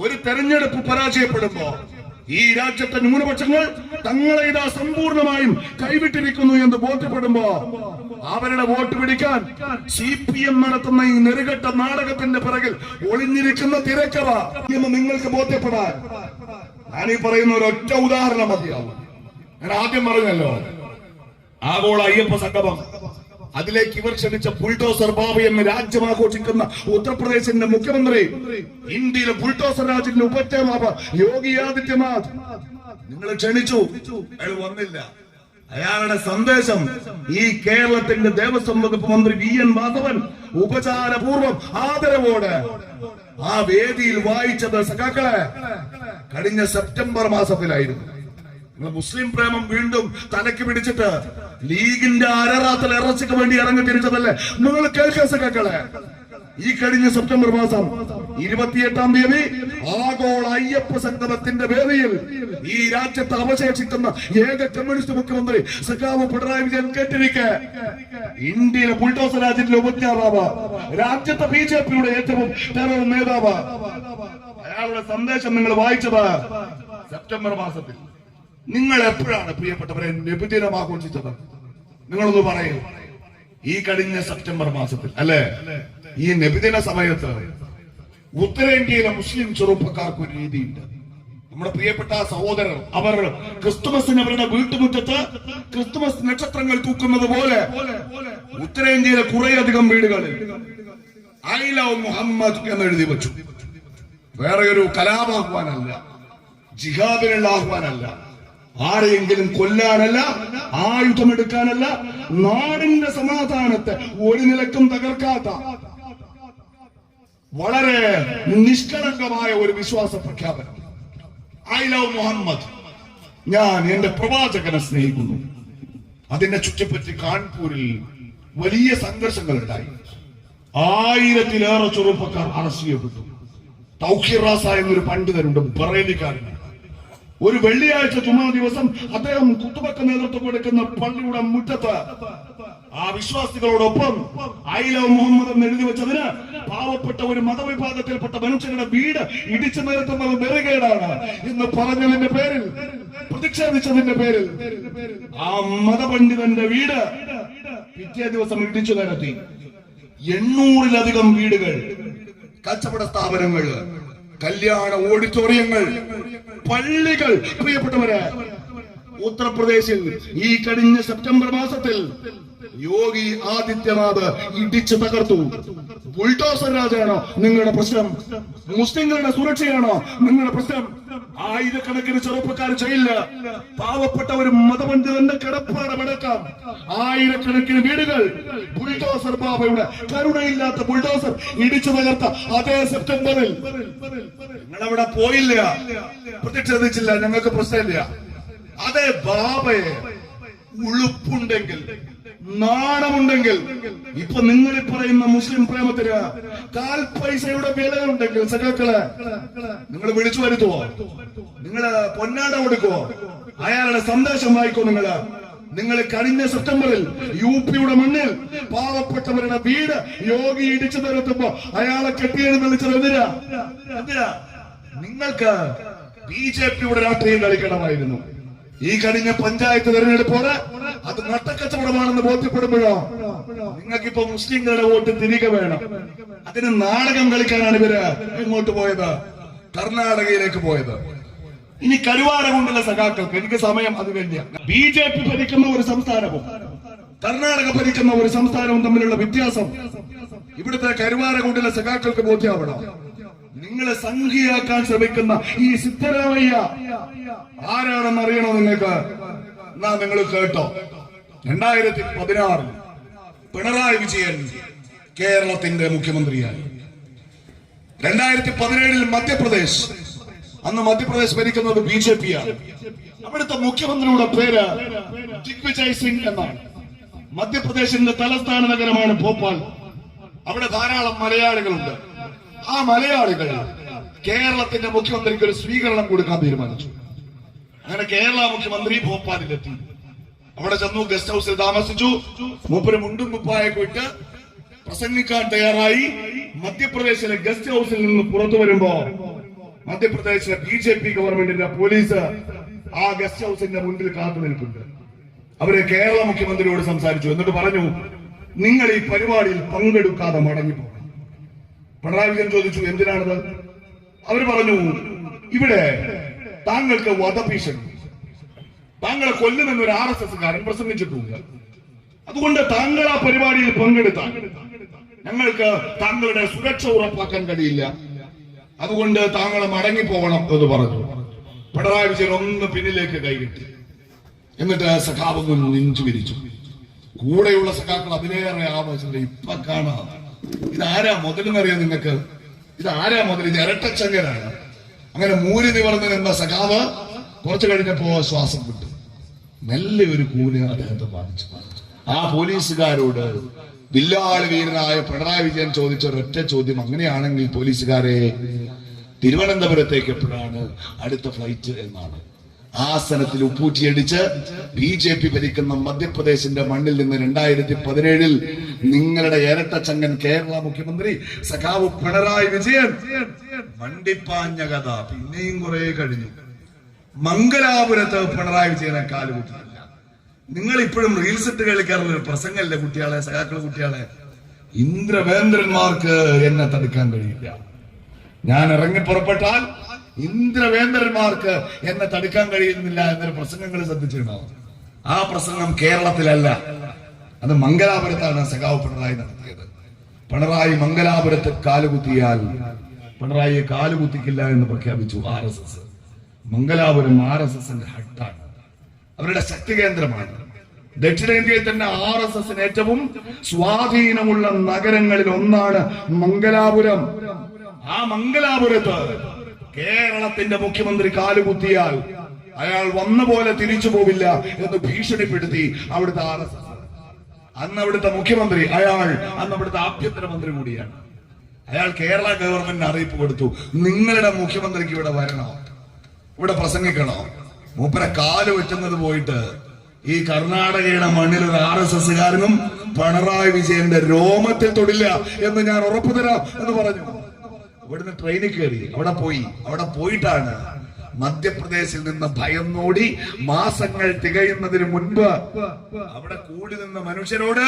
ഒരു തെരഞ്ഞെടുപ്പ് പരാജയപ്പെടുമ്പോ ഈ രാജ്യത്തെ ന്യൂനപക്ഷങ്ങൾ തങ്ങളെ ഇതാ സമ്പൂർണമായും കൈവിട്ടിരിക്കുന്നു എന്ന് ബോധ്യപ്പെടുമ്പോ അവരുടെ വോട്ട് പിടിക്കാൻ CPM നടത്തുന്ന ഈ നെറുകെട്ട നാടകത്തിന്റെ പിറകിൽ ഒളിഞ്ഞിരിക്കുന്ന തിരക്കഥ എന്ന് നിങ്ങൾക്ക് ബോധ്യപ്പെടാൻ ഞാൻ ഈ പറയുന്ന ഒരൊറ്റ ഉദാഹരണം മതിയാവും. ഞാൻ ആദ്യം പറഞ്ഞല്ലോ, ആഗോള അയ്യപ്പ സംഗമം, അതിലേക്ക് ഇവർ ക്ഷണിച്ച ബുൾഡോസർ ബാബ എന്ന് രാജ്യം ആഘോഷിക്കുന്ന ഉത്തർപ്രദേശിന്റെ മുഖ്യമന്ത്രി, ഇന്ത്യയിലെ ബുൾഡോസർ രാജിന്റെ ഉപജ്ഞാതാവ് യോഗി ആദിത്യനാഥ്. നിങ്ങൾ ക്ഷണിച്ചു, അയാൾ വന്നില്ല. അയാളുടെ സന്ദേശം ഈ കേരളത്തിന്റെ ദേവസ്വം വകുപ്പ് മന്ത്രി VN വാസവൻ ഉപചാരപൂർവം ആദരവോടെ ആ വേദിയിൽ വായിച്ചത് സഖാക്കളെ കഴിഞ്ഞ സെപ്റ്റംബർ മാസത്തിലായിരുന്നു. മുസ്ലിം പ്രേമം വീണ്ടും തലക്ക് പിടിച്ചിട്ട് ലീഗിന്റെ അരറാത്തൽ ഇറച്ചിക്ക് വേണ്ടി ഇറങ്ങി തിരിച്ചതല്ലേ നിങ്ങൾ കേൾക്കാൻ സഖാക്കളെ. ഈ കഴിഞ്ഞ സെപ്റ്റംബർ മാസം 28-ാം തീയതി ആഗോള അയ്യപ്പ സംഗമത്തിന്റെ വേദിയിൽ ഈ രാജ്യത്ത് അവശേഷിക്കുന്ന ഏക കമ്മ്യൂണിസ്റ്റ് മുഖ്യമന്ത്രി സഖാവ് പിണറായി വിജയൻ കേട്ടിരിക്കെ ഇന്ത്യയിലെ ബുൾഡോസർ രാജ്യത്തിലെ ഉപജ്ഞാതാവ്, രാജ്യത്തെ BJPയുടെ ഏറ്റവും ടെറർ നേതാവ്, അയാളുടെ സന്ദേശം നിങ്ങൾ വായിച്ചത് സെപ്റ്റംബർ മാസത്തിൽ. നിങ്ങൾ എപ്പോഴാണ് പ്രിയപ്പെട്ടവരെ നബിദിനം ആഘോഷിച്ചത്? നിങ്ങളൊന്ന് പറയൂ. ഈ കഴിഞ്ഞ സെപ്റ്റംബർ മാസത്തിൽ അല്ലെ? ഈ നബിദിന സമയത്ത് ഉത്തരേന്ത്യയിലെ മുസ്ലിം ചെറുപ്പക്കാർക്ക് ഒരു രീതിയുണ്ട്. നമ്മുടെ പ്രിയപ്പെട്ട സഹോദരർ അവർ ക്രിസ്തുമസിന് അവരുടെ വീട്ടുമുറ്റത്ത് ക്രിസ്തുമസ് നക്ഷത്രങ്ങൾ തൂക്കുന്നത് പോലെ ഉത്തരേന്ത്യയിലെ കുറേയധികം വീടുകളിൽ ഐ ലവ് മുഹമ്മദ് എന്ന് എഴുതി വെച്ചു. വേറെ ഒരു കലാപാഹ്വാനല്ല, ജിഹാദിനുള്ള ആഹ്വാനല്ല, ആരെയെങ്കിലും കൊല്ലാനല്ല, ആയുധമെടുക്കാനല്ല, നാടിന്റെ സമാധാനത്തെ ഒരു നിലക്കും തകർക്കാത്ത വളരെ നിഷ്കളങ്കമായ ഒരു വിശ്വാസ പ്രഖ്യാപനം. ഐ ലവ് മുഹമ്മദ്, ഞാൻ എന്റെ പ്രവാചകനെ സ്നേഹിക്കുന്നു. അതിനെ ചുറ്റിപ്പറ്റി കാൺപൂരിൽ വലിയ സംഘർഷങ്ങൾ ഉണ്ടായി. 1000-ലേറെ ചെറുപ്പക്കാർ അറസ്റ്റ് ചെയ്യപ്പെട്ടു. തൗഖീർ റാസ എന്നൊരു പണ്ഡിതനുണ്ട്, ബറേലിക്കാരൻ. ഒരു വെള്ളിയാഴ്ച ജുമാ ദിവസം അദ്ദേഹം കുത്തുബക്ക് നേതൃത്വം കൊടുക്കുന്ന പള്ളിയുടെ മുറ്റത്ത് ആ വിശ്വാസികളോടൊപ്പം ഐ ലവ് മുഹമ്മദ് എന്ന് എഴുതി വെച്ചതിന് പാവപ്പെട്ട ഒരു മതവിഭാഗത്തിൽപ്പെട്ട മനുഷ്യരുടെ വീട് ഇടിച്ചു നിരത്തുന്നത് നെറുകേടാണ് എന്ന് പറഞ്ഞതിന്റെ പേരിൽ, പ്രതിഷേധിച്ചതിന്റെ പേരിൽ ആ മതപണ്ഡിതന്റെ വീട് പിറ്റേ ദിവസം ഇടിച്ചു നിരത്തി. 800-ലധികം വീടുകൾ, കച്ചവട സ്ഥാപനങ്ങൾ, കല്യാണ ഓഡിറ്റോറിയങ്ങൾ, പള്ളികൾ. പ്രിയപ്പെട്ടവരെ, ഉത്തർപ്രദേശിൽ ഈ കഴിഞ്ഞ സെപ്റ്റംബർ മാസത്തിൽ യോഗി ആദിത്യനാഥ് ഇടിച്ചു തകർത്തു. ബുൾഡോസർ രാജാണോ നിങ്ങളുടെ പ്രശ്നം? മുസ്ലിങ്ങളുടെ സുരക്ഷയാണോ നിങ്ങളുടെ പ്രശ്നം? ആയിരക്കണക്കിന് ചെറുപ്പക്കാർ ചെയ്യില്ല. പാവപ്പെട്ട ഒരു മതപണ്ഡിതന്റെ കിടപ്പാടമടക്കാം. ആയിരക്കണക്കിന് വീടുകൾ ബുൾഡോസർ ബാബയുടെ കരുണയില്ലാത്ത ബുൾഡോസർ ഇടിച്ചു തകർത്ത അതേ സെപ്റ്റംബറിൽ നിങ്ങളവിടെ പോയില്ല, പ്രതിഷേധിച്ചില്ല, ഞങ്ങൾക്ക് പ്രശ്നമില്ല. അതേ ബാബയെ ഉളുപ്പുണ്ടെങ്കിൽ, നാണമുണ്ടെങ്കിൽ, ഇപ്പൊ നിങ്ങൾ പറയുന്ന മുസ്ലിം പ്രേമത്തിന് കാൽ പൈസയുടെ വിലയുണ്ടെങ്കിൽ സഖാക്കളെ നിങ്ങൾ വിളിച്ചു വരുത്തുവോ? നിങ്ങള് പൊന്നാട കൊടുക്കുവോ? അയാളുടെ സന്ദേശം വായിക്കോ? നിങ്ങൾ കഴിഞ്ഞ സെപ്റ്റംബറിൽ UP-യുടെ മണ്ണിൽ പാവപ്പെട്ടവരുടെ വീട് യോഗി ഇടിച്ചു നിരത്തുമ്പോ അയാളെ കെട്ടിയെഴുന്നള്ളിച്ചത് എന്തിനാ? നിങ്ങൾക്ക് BJPയുടെ രാഷ്ട്രീയം കളിക്കണമായിരുന്നു. ഈ കഴിഞ്ഞ പഞ്ചായത്ത് തെരഞ്ഞെടുപ്പോടെ അത് നട്ടക്കച്ചവടമാണെന്ന് ബോധ്യപ്പെടുമ്പോഴോ നിങ്ങൾക്കിപ്പോ മുസ്ലിങ്ങളുടെ വോട്ട് തിരികെ വേണം. അതിന് നാടകം കളിക്കാനാണ് ഇവര് എങ്ങോട്ട് പോയത്? കർണാടകയിലേക്ക് പോയത്. ഇനി കരുവാരകുണ്ടിലെ സഖാക്കൾക്ക്, എനിക്ക് സമയം അത് വേണ്ടിയ, BJP ഭരിക്കുന്ന ഒരു സംസ്ഥാനവും കർണാടക ഭരിക്കുന്ന ഒരു സംസ്ഥാനവും തമ്മിലുള്ള വ്യത്യാസം ഇവിടുത്തെ കരുവാരകുണ്ടിലെ സഖാക്കൾക്ക് ബോധ്യമാവണം. നിങ്ങളെ സംഖ്യയാക്കാൻ ശ്രമിക്കുന്ന ഈ സിദ്ധരാമയ്യ ആരാണെന്ന് അറിയണോ നിങ്ങൾക്ക്? എന്നാ നിങ്ങൾ കേട്ടോ. 2016 പിണറായി വിജയൻ കേരളത്തിന്റെ മുഖ്യമന്ത്രിയായി. 2017 മധ്യപ്രദേശ്, അന്ന് മധ്യപ്രദേശ് ഭരിക്കുന്നത് BJP-യാണ്. അവിടുത്തെ മുഖ്യമന്ത്രിയുടെ പേര് ദിഗ്വിജയ് സിംഗ് എന്നാണ്. മധ്യപ്രദേശിന്റെ തലസ്ഥാന നഗരമാണ് ഭോപ്പാൽ. അവിടെ ധാരാളം മലയാളികളുണ്ട്. ആ മലയാളികൾ കേരളത്തിന്റെ മുഖ്യമന്ത്രിക്ക് ഒരു സ്വീകരണം കൊടുക്കാൻ തീരുമാനിച്ചു. അങ്ങനെ കേരള മുഖ്യമന്ത്രി ഭോപ്പാലിലെത്തി. അവിടെ ചെന്നു, ഗസ്റ്റ് ഹൗസിൽ താമസിച്ചു. മൂപ്പര് മുണ്ടും കുപ്പായൊക്കെ ഇട്ട് പ്രസംഗിക്കാൻ തയ്യാറായി. മധ്യപ്രദേശിലെ ഗസ്റ്റ് ഹൗസിൽ നിന്ന് പുറത്തു വരുമ്പോ മധ്യപ്രദേശിലെ BJP ഗവൺമെന്റിന്റെ പോലീസ് ആ ഗസ്റ്റ് ഹൗസിന്റെ മുന്നിൽ കാത്തു നിൽപ്പുണ്ട്. അവര് കേരള മുഖ്യമന്ത്രിയോട് സംസാരിച്ചു. എന്നിട്ട് പറഞ്ഞു, നിങ്ങൾ ഈ പരിപാടിയിൽ പങ്കെടുക്കാതെ മടങ്ങിപ്പോ. പിണറായി വിജയൻ ചോദിച്ചു, എന്തിനാണത്? അവര് പറഞ്ഞു, ഇവിടെ താങ്കൾക്ക് വധഭീഷണി, താങ്കളെ കൊല്ലുമെന്നൊരു RSS-കാരൻ പ്രസംഗിച്ചിട്ടുണ്ട്. അതുകൊണ്ട് താങ്കൾ ആ പരിപാടിയിൽ പങ്കെടുത്താൽ ഞങ്ങൾക്ക് താങ്കളുടെ സുരക്ഷ ഉറപ്പാക്കാൻ കഴിയില്ല. അതുകൊണ്ട് താങ്കളെ മടങ്ങിപ്പോകണം എന്ന് പറഞ്ഞു. പിണറായി വിജയൻ ഒന്ന് പിന്നിലേക്ക് കൈകിട്ടി. എന്നിട്ട് സഖാവ് നെഞ്ചു വിരിച്ചു. കൂടെയുള്ള സഖാക്കൾ അതിലേറെ ആവേശം. ഇപ്പൊ കാണാം, ഇതാരാ മുതലെന്നറിയാം നിങ്ങൾക്ക്? ഇതാരാ മുതൽ? ഇത് ഇരട്ടച്ചങ്കരാണ്. അങ്ങനെ മൂരി നിവർന്ന് നിന്ന സഖാവ് കുറച്ചു കഴിഞ്ഞപ്പോ ശ്വാസം വിട്ടു. നല്ലൊരു കൂലി അദ്ദേഹത്തെ ബാധിച്ചു. ആ പോലീസുകാരോട് വില്ലാളി വീരനായ പിണറായി വിജയൻ ചോദിച്ച ഒരൊറ്റ ചോദ്യം, അങ്ങനെയാണെങ്കിൽ പോലീസുകാരെ തിരുവനന്തപുരത്തേക്ക് എപ്പോഴാണ് അടുത്ത ഫ്ലൈറ്റ് എന്നാണ്. ആസനത്തിൽ ഉപ്പൂറ്റിയടിച്ച് BJP ഭരിക്കുന്ന മധ്യപ്രദേശിന്റെ മണ്ണിൽ നിന്ന് 2017 നിങ്ങളുടെ ഇരട്ടച്ചങ്കൻ കേരള മുഖ്യമന്ത്രി സഖാവ് പിണറായി വിജയൻ മണ്ടിപ്പാഞ്ഞ കഥ പിന്നെയും കുറെ കഴിഞ്ഞു. മംഗലാപുരത്ത് പിണറായി വിജയനെ കാലുകുത്തില്ല. നിങ്ങൾ ഇപ്പോഴും റീൽസ് ഇട്ട് കളിക്കാറുള്ള ഒരു പ്രസംഗമല്ലേ കുട്ടികളെ, സഖാക്കളെ കുട്ടികളെ? ഇന്ദ്രവേന്ദ്രന്മാർക്ക് എന്നെ തടുക്കാൻ കഴിയില്ല. ഞാൻ ഇറങ്ങി പുറപ്പെട്ടാൽ ഇന്ദ്രവേന്ദ്രന്മാർക്ക് എന്നെ തടുക്കാൻ കഴിയുന്നില്ല എന്നൊരു പ്രസംഗങ്ങൾ ശ്രദ്ധിച്ചിരുന്നോ? ആ പ്രസംഗം കേരളത്തിലല്ല, അത് മംഗലാപുരത്താണ് സഖാവ് പിണറായി നടത്തിയത്. പിണറായി മംഗലാപുരത്ത് കാലുകുത്തിയാൽ പിണറായിയെ കാലുകുത്തിക്കില്ല എന്ന് പ്രഖ്യാപിച്ചു RSS. മംഗലാപുരം RSSന്റെ ഹട്ടാണ്, അവരുടെ ശക്തി കേന്ദ്രമാണ്. ദക്ഷിണേന്ത്യയിൽ തന്നെ RSSന് ഏറ്റവും സ്വാധീനമുള്ള നഗരങ്ങളിൽ ഒന്നാണ് മംഗലാപുരം. ആ മംഗലാപുരത്ത് കേരളത്തിന്റെ മുഖ്യമന്ത്രി കാലുകുത്തിയാൽ അയാൾ വന്ന പോലെ തിരിച്ചു പോവില്ല എന്ന് ഭീഷണിപ്പെടുത്തി അവിടുത്തെ RSS. അന്ന് അവിടുത്തെ മുഖ്യമന്ത്രി, അന്ന് അവിടുത്തെ ആഭ്യന്തരമന്ത്രി കൂടിയാണ്. അയാൾ കേരള ഗവൺമെന്റിന് അറിയിപ്പ് കൊടുത്തു, നിങ്ങളുടെ മുഖ്യമന്ത്രിക്ക് ഇവിടെ വരണോ, ഇവിടെ പ്രസംഗിക്കണോ? മൂപ്പരെ കാല് വെറ്റുന്നത് പോയിട്ട് ഈ കർണാടകയുടെ മണ്ണിൽ ഒരു RSSകാരനും പിണറായി വിജയന്റെ രോമത്തിൽ തൊടില്ല എന്ന് ഞാൻ ഉറപ്പു തരാം എന്ന് പറഞ്ഞു. ഇവിടുന്ന് ട്രെയിനിൽ കയറി അവിടെ പോയിട്ടാണ് മധ്യപ്രദേശിൽ നിന്ന് ഭയന്നോടി മാസങ്ങൾ തികയുന്നതിന് മുൻപ് അവിടെ കൂടി നിന്ന മനുഷ്യരോട്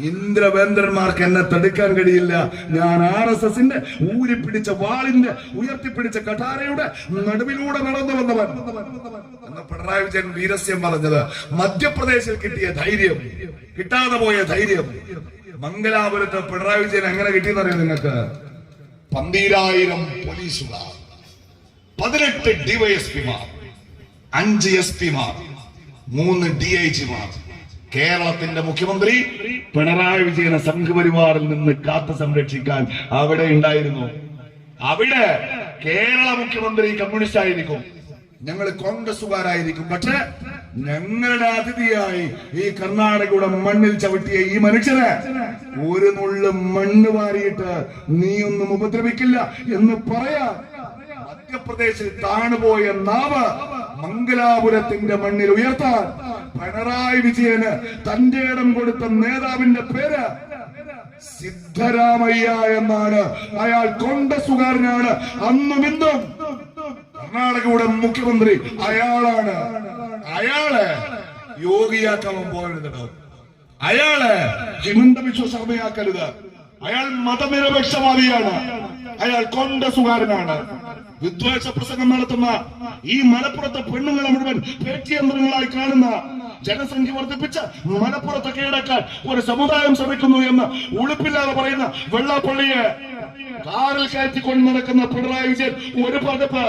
ഇന്ദ്രവേന്ദ്രന്മാർക്ക് എന്നെ തടുക്കാൻ കഴിയില്ല, ഞാൻ RSSന്റെ ഊരിപ്പിടിച്ച വാളിന്റെ ഉയർത്തിപ്പിടിച്ച കഠാരയുടെ നടുവിലൂടെ നടന്നു വന്നവൻ എന്ന് പിണറായി വിജയൻ വീരസ്യം പറഞ്ഞത്. മധ്യപ്രദേശിൽ കിട്ടിയ ധൈര്യം, കിട്ടാതെ പോയ ധൈര്യം മംഗലാപുരത്ത് പിണറായി വിജയൻ എങ്ങനെ കിട്ടിയെന്നറിയാം നിങ്ങൾക്ക്? 12,000 പോലീസുകാർ, 18 DYSPമാർ, 5 SPമാർ, 3 DIGമാർ. കേരളത്തിന്റെ മുഖ്യമന്ത്രി പിണറായി വിജയനെ സംഘപരിവാറിൽ നിന്ന് കാത്തു സംരക്ഷിക്കാൻ അവിടെ ഉണ്ടായിരുന്നു. അവിടെ കേരള മുഖ്യമന്ത്രി കമ്മ്യൂണിസ്റ്റ് ആയിരിക്കും, ഞങ്ങൾ കോൺഗ്രസുകാരായിരിക്കും. പക്ഷെ ഞങ്ങളുടെ അതിഥിയായി ഈ കർണാടകയുടെ മണ്ണിൽ ചവിട്ടിയ ഈ മനുഷ്യനെ ഒരു നുള്ളു മണ്ണ് വാരിയിട്ട് നീയൊന്നും ഉപദ്രവിക്കില്ല എന്ന് പറയാൻ മധ്യപ്രദേശിൽ താണുപോയ നാവ് മംഗലാപുരത്തിന്റെ മണ്ണിൽ ഉയർത്താൻ പിണറായി വിജയന് തന്റെ ഇടം കൊടുത്ത നേതാവിന്റെ പേര് സിദ്ധരാമയ്യ എന്നാണ്. അയാൾ കോൺഗ്രസുകാരനാണ്, അന്നും ഇന്നും കർണാടകയുടെ മുഖ്യമന്ത്രി അയാളാണ്. അയാളെ യോഗിയാക്കാൻ പോകരുത്, അയാളെ ഹിമന്ത ബിശ്വ ശർമ്മയാക്കരുത്. അയാൾ മതനിരപേക്ഷവാദിയാണ്, അയാൾ കോൺഗ്രസുകാരനാണ്. വിദ്വേഷ പ്രസംഗം നടത്തുന്ന ഈ മലപ്പുറത്തെ പെണ്ണുങ്ങളെ മുഴുവൻ പേറ്റിയന്ത്രങ്ങളായി കാണുന്ന, ജനസംഖ്യ വർദ്ധിപ്പിച്ച് മലപ്പുറത്തെ കീഴടക്കാൻ ഒരു സമുദായം ശ്രമിക്കുന്നു എന്ന് ഉളുപ്പില്ലാതെ പറയുന്ന വെള്ളാപ്പള്ളിയെ കാറിൽ കയറ്റിക്കൊണ്ട് നടക്കുന്ന പിണറായി വിജയൻ ഒരു പതിപ്പ്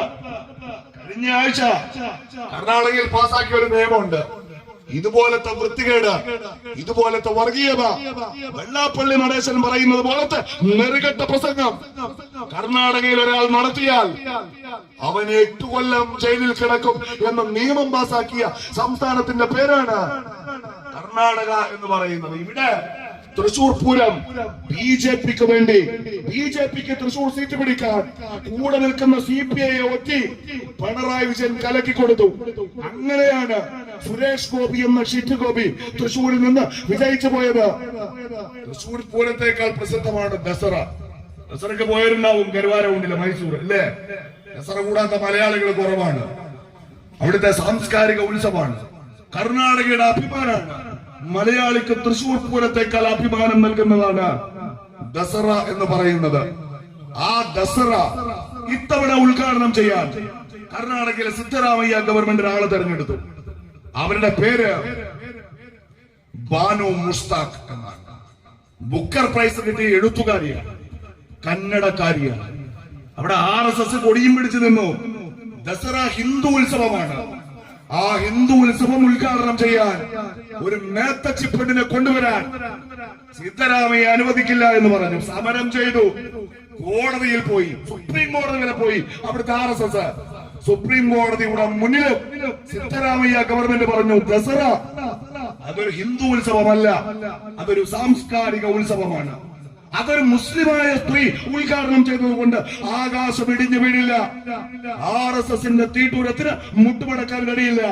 കഴിഞ്ഞ ആഴ്ച കർണാടകയിൽ പാസാക്കിയ ഒരു നിയമമുണ്ട്. ഇതുപോലത്തെ വൃത്തികേട്, ഇതുപോലത്തെ വർഗീയത, വെള്ളാപ്പള്ളി നടേശൻ പറയുന്നത് പോലത്തെ നെറുകെട്ട പ്രസംഗം കർണാടകയിൽ ഒരാൾ നടത്തിയാൽ അവന് 8 കൊല്ലം ജയിലിൽ കിടക്കും എന്ന നിയമം പാസാക്കിയ സംസ്ഥാനത്തിന്റെ പേരാണ് കർണാടക എന്ന് പറയുന്നത്. ഇവിടെ തൃശൂർ പൂരം BJPക്ക് വേണ്ടി, BJPക്ക് തൃശൂർ സീറ്റ് പിടിക്കാൻ കൂടെ നിൽക്കുന്ന CPI ഒറ്റി പിണറായി വിജയൻ കലക്കി കൊടുത്തു. അങ്ങനെയാണ് സുരേഷ് ഗോപി എന്ന ഷിറ്റ് ഗോപി തൃശൂരിൽ നിന്ന് വിജയിച്ചു പോയത്. തൃശൂർ പൂരത്തേക്കാൾ പ്രസിദ്ധമാണ് ദസറ. ദസറയ്ക്ക് പോയവരുണ്ടാവും കരുവാരകുണ്ടിലെ മൈസൂർ, അല്ലേ? ദസറ കൂടാത്ത മലയാളികൾ കുറവാണ്. അവിടുത്തെ സാംസ്കാരിക ഉത്സവമാണ്, കർണാടകയുടെ അഭിമാനമാണ്. മലയാളിക്ക് തൃശൂർ പൂരത്തേക്കാൾ അഭിമാനം നൽകുന്നതാണ് ദസറ എന്ന് പറയുന്നത്. ആ ദസറ ഇത്തവണ ഉദ്ഘാടനം ചെയ്യാൻ കർണാടകയിലെ സിദ്ധരാമയ്യ ഗവൺമെന്റ് ആളെ തെരഞ്ഞെടുത്തു. അവരുടെ പേര് ബാനു മുസ്താഖ് എന്നാണ്. ബുക്കർ പ്രൈസ് കിട്ടിയ എഴുത്തുകാരിയാണ്, കന്നഡക്കാരിയാണ്. അവിടെ RSS കൊടിയും പിടിച്ചു നിന്നു. ദസറ ഹിന്ദു ഉത്സവമാണ്. ആ ഹിന്ദു ഉത്സവം ഉദ്ഘാടനം ചെയ്യാൻ ഒരു മേത്തച്ചി പെണ്ണിനെ കൊണ്ടുവരാൻ സിദ്ധരാമയ്യ അനുവദിക്കില്ല എന്ന് പറഞ്ഞു. സമരം ചെയ്തു, കോടതിയിൽ പോയി, സുപ്രീം കോടതി വരെ പോയി. അവിടുത്തെ RSS സുപ്രീം കോടതിയുടെ മുന്നിലും സിദ്ധരാമയ്യ ഗവൺമെന്റ് പറഞ്ഞു, ദസറ അതൊരു ഹിന്ദു ഉത്സവമല്ല, അതൊരു സാംസ്കാരിക ഉത്സവമാണ്. അതൊരു മുസ്ലിമായ സ്ത്രീ ഉദ്ഘാടനം ചെയ്തതുകൊണ്ട് ആകാശം ഇടിഞ്ഞു വീഴില്ല. RSSന്റെ തീട്ടൂരത്തിന് മുട്ടുമടക്കാൻ കഴിയില്ല.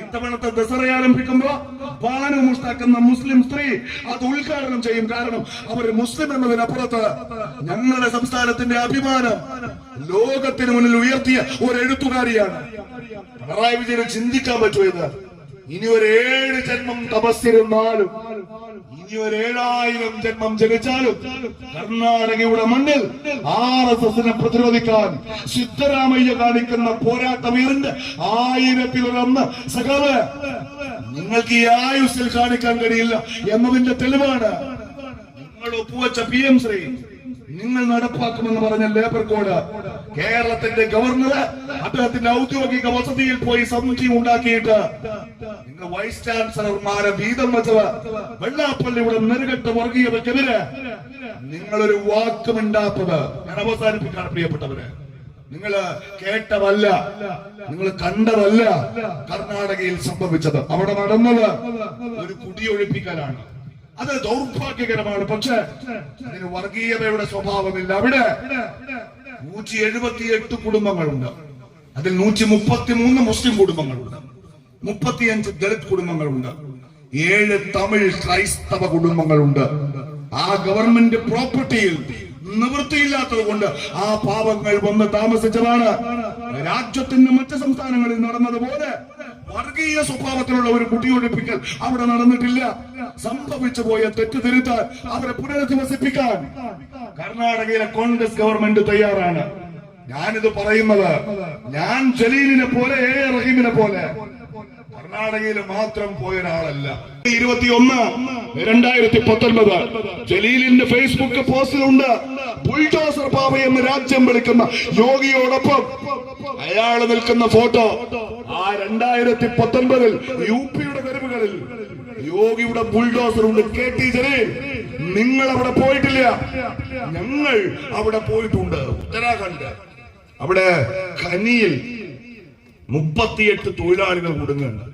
ഇത്തവണത്തെ ദസറ ആരംഭിക്കുമ്പോ ബാനു മുഷ്താക്കുന്ന മുസ്ലിം സ്ത്രീ അത് ഉദ്ഘാടനം ചെയ്യും. കാരണം അവർ മുസ്ലിം എന്നതിനപ്പുറത്ത് ഞങ്ങളുടെ സംസ്ഥാനത്തിന്റെ അഭിമാനം ലോകത്തിന് മുന്നിൽ ഉയർത്തിയ ഒരു എഴുത്തുകാരിയാണ്. പിണറായി വിജയന് ചിന്തിക്കാൻ പറ്റുമോ ഇത്? ഇനി ഒരു 7 ജന്മം തപസ്സിരുന്നാലും, ഇനി ഒരു 7000 ജന്മം ജനിച്ചാലും കർണാടകയുടെ മണ്ണിൽ RSSനെ പ്രതിരോധിക്കാൻ സിദ്ധരാമയ്യ കാണിക്കുന്ന പോരാട്ട വീറിന്റെ 1000-ലൊന്ന് സഖാവ് നിങ്ങൾക്ക് ഈ ആയുസ്സിൽ കാണിക്കാൻ കഴിയില്ല എന്നതിന്റെ തെളിവാണ് നിങ്ങൾ ഒപ്പുവെച്ച PM ശ്രീ. നിങ്ങൾ നടപ്പാക്കുമെന്ന് പറഞ്ഞ ലേബർ കോഡ് കേരളത്തിന്റെ ഗവർണർ അദ്ദേഹത്തിന്റെ ഔദ്യോഗിക വസതിയിൽ പോയി സമിതി ഉണ്ടാക്കിയിട്ട് നിങ്ങൾ വൈസ് ചാൻസലർമാരെ വീതം വെച്ചത് വെള്ളാപ്പള്ളിയുടെ നെറുകെട്ട വർഗീയതയ്ക്കെതിരെ നിങ്ങളൊരു വാക്കുമിണ്ടാത്തത് ഞാൻ അവസാനിപ്പിക്കാൻ പ്രിയപ്പെട്ടവര്. നിങ്ങൾ കേട്ടതല്ല, നിങ്ങൾ കണ്ടതല്ല കർണാടകയിൽ സംഭവിച്ചത്. അവിടെ നടന്നത് ഒരു കുടിയൊഴിപ്പിക്കലാണ്. അത് ദൗർഭാഗ്യകരമാണ്. പക്ഷെ അതിന് വർഗീയതയുടെ സ്വഭാവമില്ല. അവിടെ 178 കുടുംബങ്ങളുണ്ട്. അതിൽ 133 മുസ്ലിം കുടുംബങ്ങളുണ്ട്, 35 ദളിത് കുടുംബങ്ങളുണ്ട്, 7 തമിഴ് ക്രൈസ്തവ കുടുംബങ്ങളുണ്ട്. ആ ഗവൺമെന്റ് പ്രോപ്പർട്ടിയിൽ നിവൃത്തിയില്ലാത്തത് കൊണ്ട് ആ പാവങ്ങൾ വന്ന് താമസിച്ചതാണ്. രാജ്യത്തിന്റെ മറ്റ് സംസ്ഥാനങ്ങളിൽ നടന്നതുപോലെ വർഗീയ സ്വഭാവത്തിലുള്ള ഒരു കുടിയൊഴിപ്പിക്കൽ അവിടെ നടന്നിട്ടില്ല. സംഭവിച്ചു പോയ തെറ്റ് തിരുത്താൻ, അവരെ പുനരധിവസിപ്പിക്കാൻ കർണാടകയിലെ കോൺഗ്രസ് ഗവൺമെന്റ് തയ്യാറാണ്. ഞാനിത് പറയുന്നത് ഞാൻ ജലീലിനെ പോലെ റഹീമിനെ പോലെ കർണാടകയിൽ മാത്രം പോയ ഒരാളല്ല. 21/2019 ജലീലിന്റെ ഫേസ്ബുക്ക് പോസ്റ്റിലുണ്ട്, ബുൾഡോസർ ബാബ എന്ന് രാജ്യം വിളിക്കുന്ന യോഗിയോടൊപ്പം അയാൾ നിൽക്കുന്ന ഫോട്ടോ. ആ 2019 UP-യുടെ തെരുവുകളിൽ യോഗിയുടെ ബുൾഡോസർ ഉണ്ട്. KT ജലീൽ, നിങ്ങൾ അവിടെ പോയിട്ടില്ല, ഞങ്ങൾ അവിടെ പോയിട്ടുണ്ട്. ഉത്തരാഖണ്ഡ് അവിടെ ഖനിയിൽ 38 തൊഴിലാളികൾ കുടുങ്ങുന്നുണ്ട്.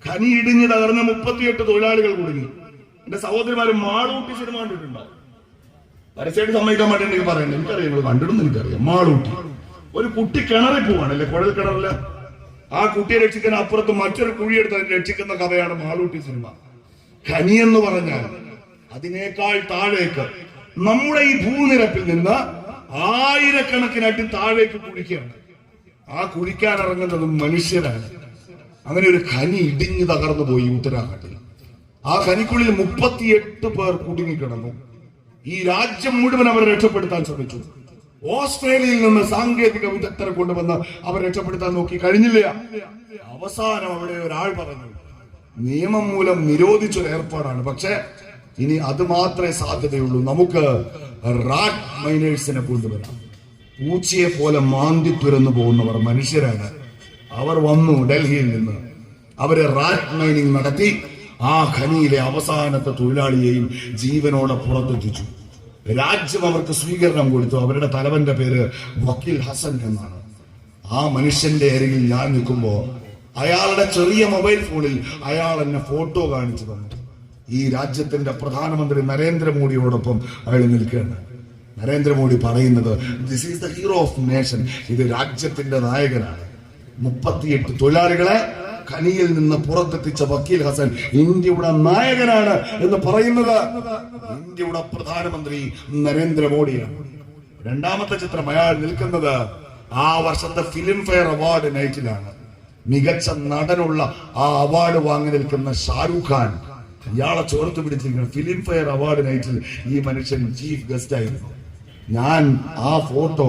ഖനി ഇടിഞ്ഞ് തകർന്ന 38 തൊഴിലാളികൾ കുടുങ്ങി. എന്റെ സഹോദരിമാര് മാളൂട്ടി സിനിമ കണ്ടിട്ടുണ്ടാവും. പരസ്യമായിട്ട് സമ്മതിക്കാൻ വേണ്ടി പറയണ്ടേ, എനിക്കറിയാം, നിങ്ങൾ കണ്ടിടുന്നു എനിക്കറിയാം. മാളൂട്ടി ഒരു കുട്ടി കിണറിൽ പോവാണല്ലേ, കുഴൽ കിണറില്. ആ കുട്ടിയെ രക്ഷിക്കാൻ അപ്പുറത്ത് മറ്റൊരു കുഴിയെടുത്ത് രക്ഷിക്കുന്ന കഥയാണ് മാളൂട്ടി സിനിമ. ഖനി എന്ന് പറഞ്ഞാൽ അതിനേക്കാൾ താഴേക്ക് നമ്മുടെ ഈ ഭൂനിരപ്പിൽ നിന്ന് 1000 അടി താഴേക്ക് കുഴിക്കുകയാണ്. ആ കുഴിക്കാൻ ഇറങ്ങുന്നത് മനുഷ്യരാണ്. അങ്ങനെ ഒരു ഖനി ഇടിഞ്ഞു തകർന്നു പോയി ഉത്തരാഖണ്ഡിൽ. ആ ഖനിക്കുള്ളിൽ 38 പേർ കുടുങ്ങിക്കിടന്നു. ഈ രാജ്യം മുഴുവൻ അവരെ രക്ഷപ്പെടുത്താൻ ശ്രമിച്ചു. ഓസ്ട്രേലിയയിൽ നിന്ന് സാങ്കേതിക വിദഗ്ധരെ കൊണ്ടുവന്ന് അവരെ രക്ഷപ്പെടുത്താൻ നോക്കി, കഴിഞ്ഞില്ല. അവസാനം അവിടെ ഒരാൾ പറഞ്ഞു, നിയമം മൂലം നിരോധിച്ചൊരു ഏർപ്പാടാണ്, പക്ഷെ ഇനി അത് മാത്രമേ സാധ്യതയുള്ളൂ, നമുക്ക് റാറ്റ് മൈനേഴ്സിനെ കൊണ്ടുവരാം. പൂച്ചയെ പോലെ മാന്തി തുരന്നു പോകുന്നവർ മനുഷ്യരാണ്. അവർ വന്നു ഡൽഹിയിൽ നിന്ന്, അവര് റാറ്റ് മൈനിങ് നടത്തി ആ ഖനിയിലെ അവസാനത്തെ തൊഴിലാളിയെയും ജീവനോടെ പുറത്തെത്തിച്ചു. രാജ്യം അവർക്ക് സ്വീകരണം കൊടുത്തു. അവരുടെ തലവന്റെ പേര് വക്കീൽ ഹസൻ എന്നാണ്. ആ മനുഷ്യന്റെ അരികിൽ ഞാൻ നിൽക്കുമ്പോ അയാളുടെ ചെറിയ മൊബൈൽ ഫോണിൽ അയാൾ എന്നെ ഫോട്ടോ കാണിച്ചു തന്നു. ഈ രാജ്യത്തിന്റെ പ്രധാനമന്ത്രി നരേന്ദ്രമോദിയോടൊപ്പം അയാൾ നിൽക്കുകയാണ്. നരേന്ദ്രമോദി പറയുന്നത്, this is the hero of nation, ഇത് രാജ്യത്തിന്റെ നായകനാണ്. 38 തൊഴിലാളികളെ ഖനിയിൽ നിന്ന് പുറത്തെത്തിച്ച വക്കീൽ ഹസൻ ഇന്ത്യയുടെ നായകനാണ് എന്ന് പറയുന്നത് ഇന്ത്യയുടെ പ്രധാനമന്ത്രി നരേന്ദ്രമോദിയാണ്. രണ്ടാമത്തെ ചിത്രം അയാൾ നിൽക്കുന്നത് ആ വർഷത്തെ ഫിലിം ഫെയർ അവാർഡ് നൈറ്റിലാണ്. മികച്ച നടനുള്ള ആ അവാർഡ് വാങ്ങി നിൽക്കുന്ന ഷാരൂഖ് ഖാൻ ഇയാളെ ചോർത്ത് പിടിച്ചിരിക്കുന്ന ഫിലിം ഫെയർ അവാർഡ് നൈറ്റിൽ ഈ മനുഷ്യൻ ചീഫ് ഗസ്റ്റ് ആയിരുന്നു. ഞാൻ ആ ഫോട്ടോ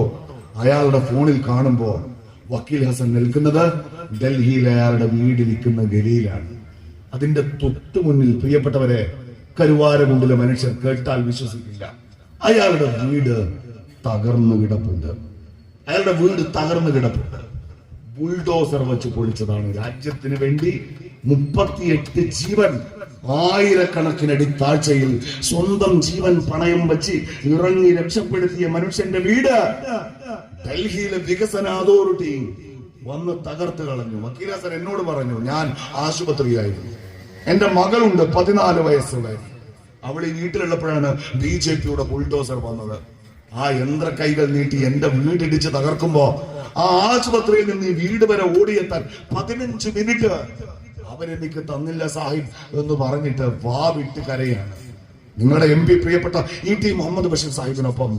അയാളുടെ ഫോണിൽ കാണുമ്പോ വക്കീൽ ഹസൻ നിൽക്കുന്നത് ഡൽഹിയിലെ അയാളുടെ വീട് നിൽക്കുന്ന ഗലിയിലാണ്. അതിന്റെ തൊട്ടു മുന്നിൽ പ്രിയപ്പെട്ടവരെ, കരുവാരകുണ്ടിലെ മനുഷ്യർ കേട്ടാൽ വിശ്വസിക്കില്ല, അയാളുടെ വീട് തകർന്നു കിടപ്പുണ്ട്. അയാളുടെ വീട് തകർന്നു കിടപ്പുണ്ട്. ബുൾഡോസർ വെച്ച് പൊളിച്ചതാണ്. രാജ്യത്തിന് വേണ്ടി 38 ജീവൻ, ആയിരക്കണക്കിനടി താഴ്ചയിൽ സ്വന്തം ജീവൻ പണയം വെച്ച് ഇറങ്ങി രക്ഷപ്പെടുത്തിയ മനുഷ്യന്റെ വീട് ഡൽഹിയിലെ വികസന അതോറിറ്റി വന്ന് തകർത്ത് കളഞ്ഞു. വക്കീല സർ എന്നോട് പറഞ്ഞു, ഞാൻ ആശുപത്രിയായിരുന്നു, എന്റെ മകളുണ്ട് 14 വയസ്സുള്ള, അവൾ ഈ വീട്ടിലുള്ളപ്പോഴാണ് BJPയുടെ ബുൾഡോസർ വന്നത്. ആ യന്ത്ര കൈകൾ നീട്ടി എന്റെ വീടിടിച്ച് തകർക്കുമ്പോ ആ ആശുപത്രിയിൽ നിന്ന് ഈ വീട് വരെ ഓടിയെത്താൻ 15 മിനിറ്റ് അവരെനിക്ക് തന്നില്ല സാഹിബ് എന്ന് പറഞ്ഞിട്ട് വാ വിട്ട് കരയാണ്. നിങ്ങളുടെ MP പ്രിയപ്പെട്ട ET മുഹമ്മദ് ബഷീർ സാഹിബിനൊപ്പം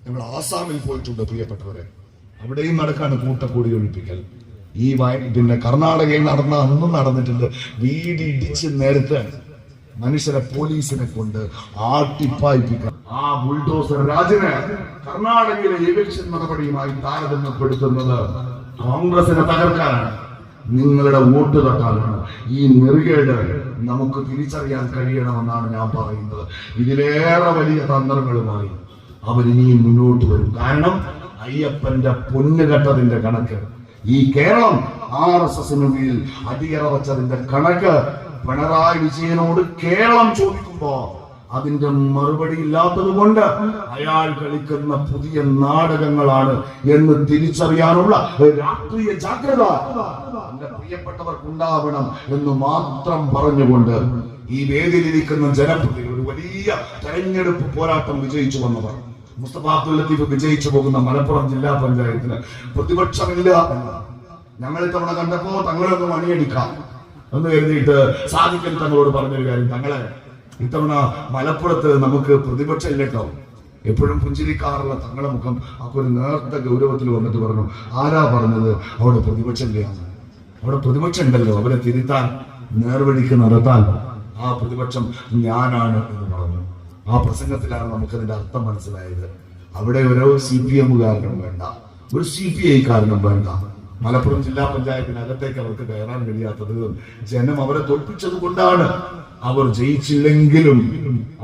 ഞങ്ങൾ ആസാമിൽ പോയിട്ടുണ്ട് പ്രിയപ്പെട്ടവരെ. അവിടെയും നടക്കാണ് കൂട്ടക്കൂടി ഒഴിപ്പിക്കൽ. ഈ പിന്നെ കർണാടകയിൽ അന്നും നടന്നിട്ടുണ്ട്. വീട് ഇടിച്ച് നേരത്തെ മനുഷ്യരെ പോലീസിനെ കൊണ്ട് ആട്ടിപ്പായിപ്പിക്കാൻ. ആ ബുൾഡോസർ രാജിനെ കർണാടകയിലെ ഇലക്ഷൻ നടപടിയുമായി താരതമ്യപ്പെടുത്തുന്നത് കോൺഗ്രസിനെ തകർക്കാനാണ്, നിങ്ങളുടെ വോട്ട് തട്ടാനാണ്. ഈ നെറുകേട് നമുക്ക് തിരിച്ചറിയാൻ കഴിയണമെന്നാണ് ഞാൻ പറയുന്നത്. ഇതിലേറെ വലിയ തന്ത്രങ്ങളുമായി അവരിനിയും മുന്നോട്ട് വരും. കാരണം അയ്യപ്പന്റെ പൊന്നുകെട്ടതിന്റെ കണക്ക്, ഈ കേരളം RSSന് കീഴിൽ അടിയറ വച്ചതിന്റെ കണക്ക് പിണറായി വിജയനോട് കേരളം ചോദിക്കുമ്പോ അതിന്റെ മറുപടി ഇല്ലാത്തത് കൊണ്ട് അയാൾ കളിക്കുന്ന പുതിയ നാടകങ്ങളാണ് എന്ന് തിരിച്ചറിയാനുള്ള രാഷ്ട്രീയ ജാഗ്രത എന്റെ പ്രിയപ്പെട്ടവർക്കുണ്ടാവണം എന്ന് മാത്രം പറഞ്ഞുകൊണ്ട് ഈ വേദിയിലിരിക്കുന്ന ജനപ്രതിനിധി ഒരു വലിയ തെരഞ്ഞെടുപ്പ് പോരാട്ടം വിജയിച്ചു വന്നവർ, മുസ്തഫ അബ്ദുൽ ലത്തീഫ് വിജയിച്ചു പോകുന്ന മലപ്പുറം ജില്ലാ പഞ്ചായത്തിന് പ്രതിപക്ഷമില്ല. ഞങ്ങൾ ഇത്തവണ കണ്ടപ്പോ തങ്ങളൊന്ന് മണിയടിക്കാം എന്ന് കരുതിയിട്ട് സാദിഖലി തങ്ങളോട് പറഞ്ഞൊരു കാര്യം, തങ്ങളെ ഇത്തവണ മലപ്പുറത്ത് നമുക്ക് പ്രതിപക്ഷം ഇല്ലട്ടോ. എപ്പോഴും പുഞ്ചിരിക്കാറുള്ള തങ്ങളെ മുഖം അപ്പൊ ഒരു നേർത്ത ഗൗരവത്തിൽ വന്നിട്ട് പറഞ്ഞു, ആരാ പറഞ്ഞത് അവിടെ പ്രതിപക്ഷം ഇല്ല? അവിടെ പ്രതിപക്ഷം ഉണ്ടല്ലോ, അവരെ തിരുത്താൻ നേർവഴിക്ക് നടത്താൻ ആ പ്രതിപക്ഷം ഞാനാണ് എന്ന് പറഞ്ഞു. ആ പ്രസംഗത്തിലാണ് നമുക്കതിന്റെ അർത്ഥം മനസ്സിലായത്. അവിടെ ഓരോ CPM-കാരനും വേണ്ട, ഒരു CPI-കാരനും വേണ്ട. മലപ്പുറം ജില്ലാ പഞ്ചായത്തിനകത്തേക്ക് അവർക്ക് കയറാൻ കഴിയാത്തത് ജനം അവരെ തോൽപ്പിച്ചത് കൊണ്ടാണ്. അവർ ജയിച്ചില്ലെങ്കിലും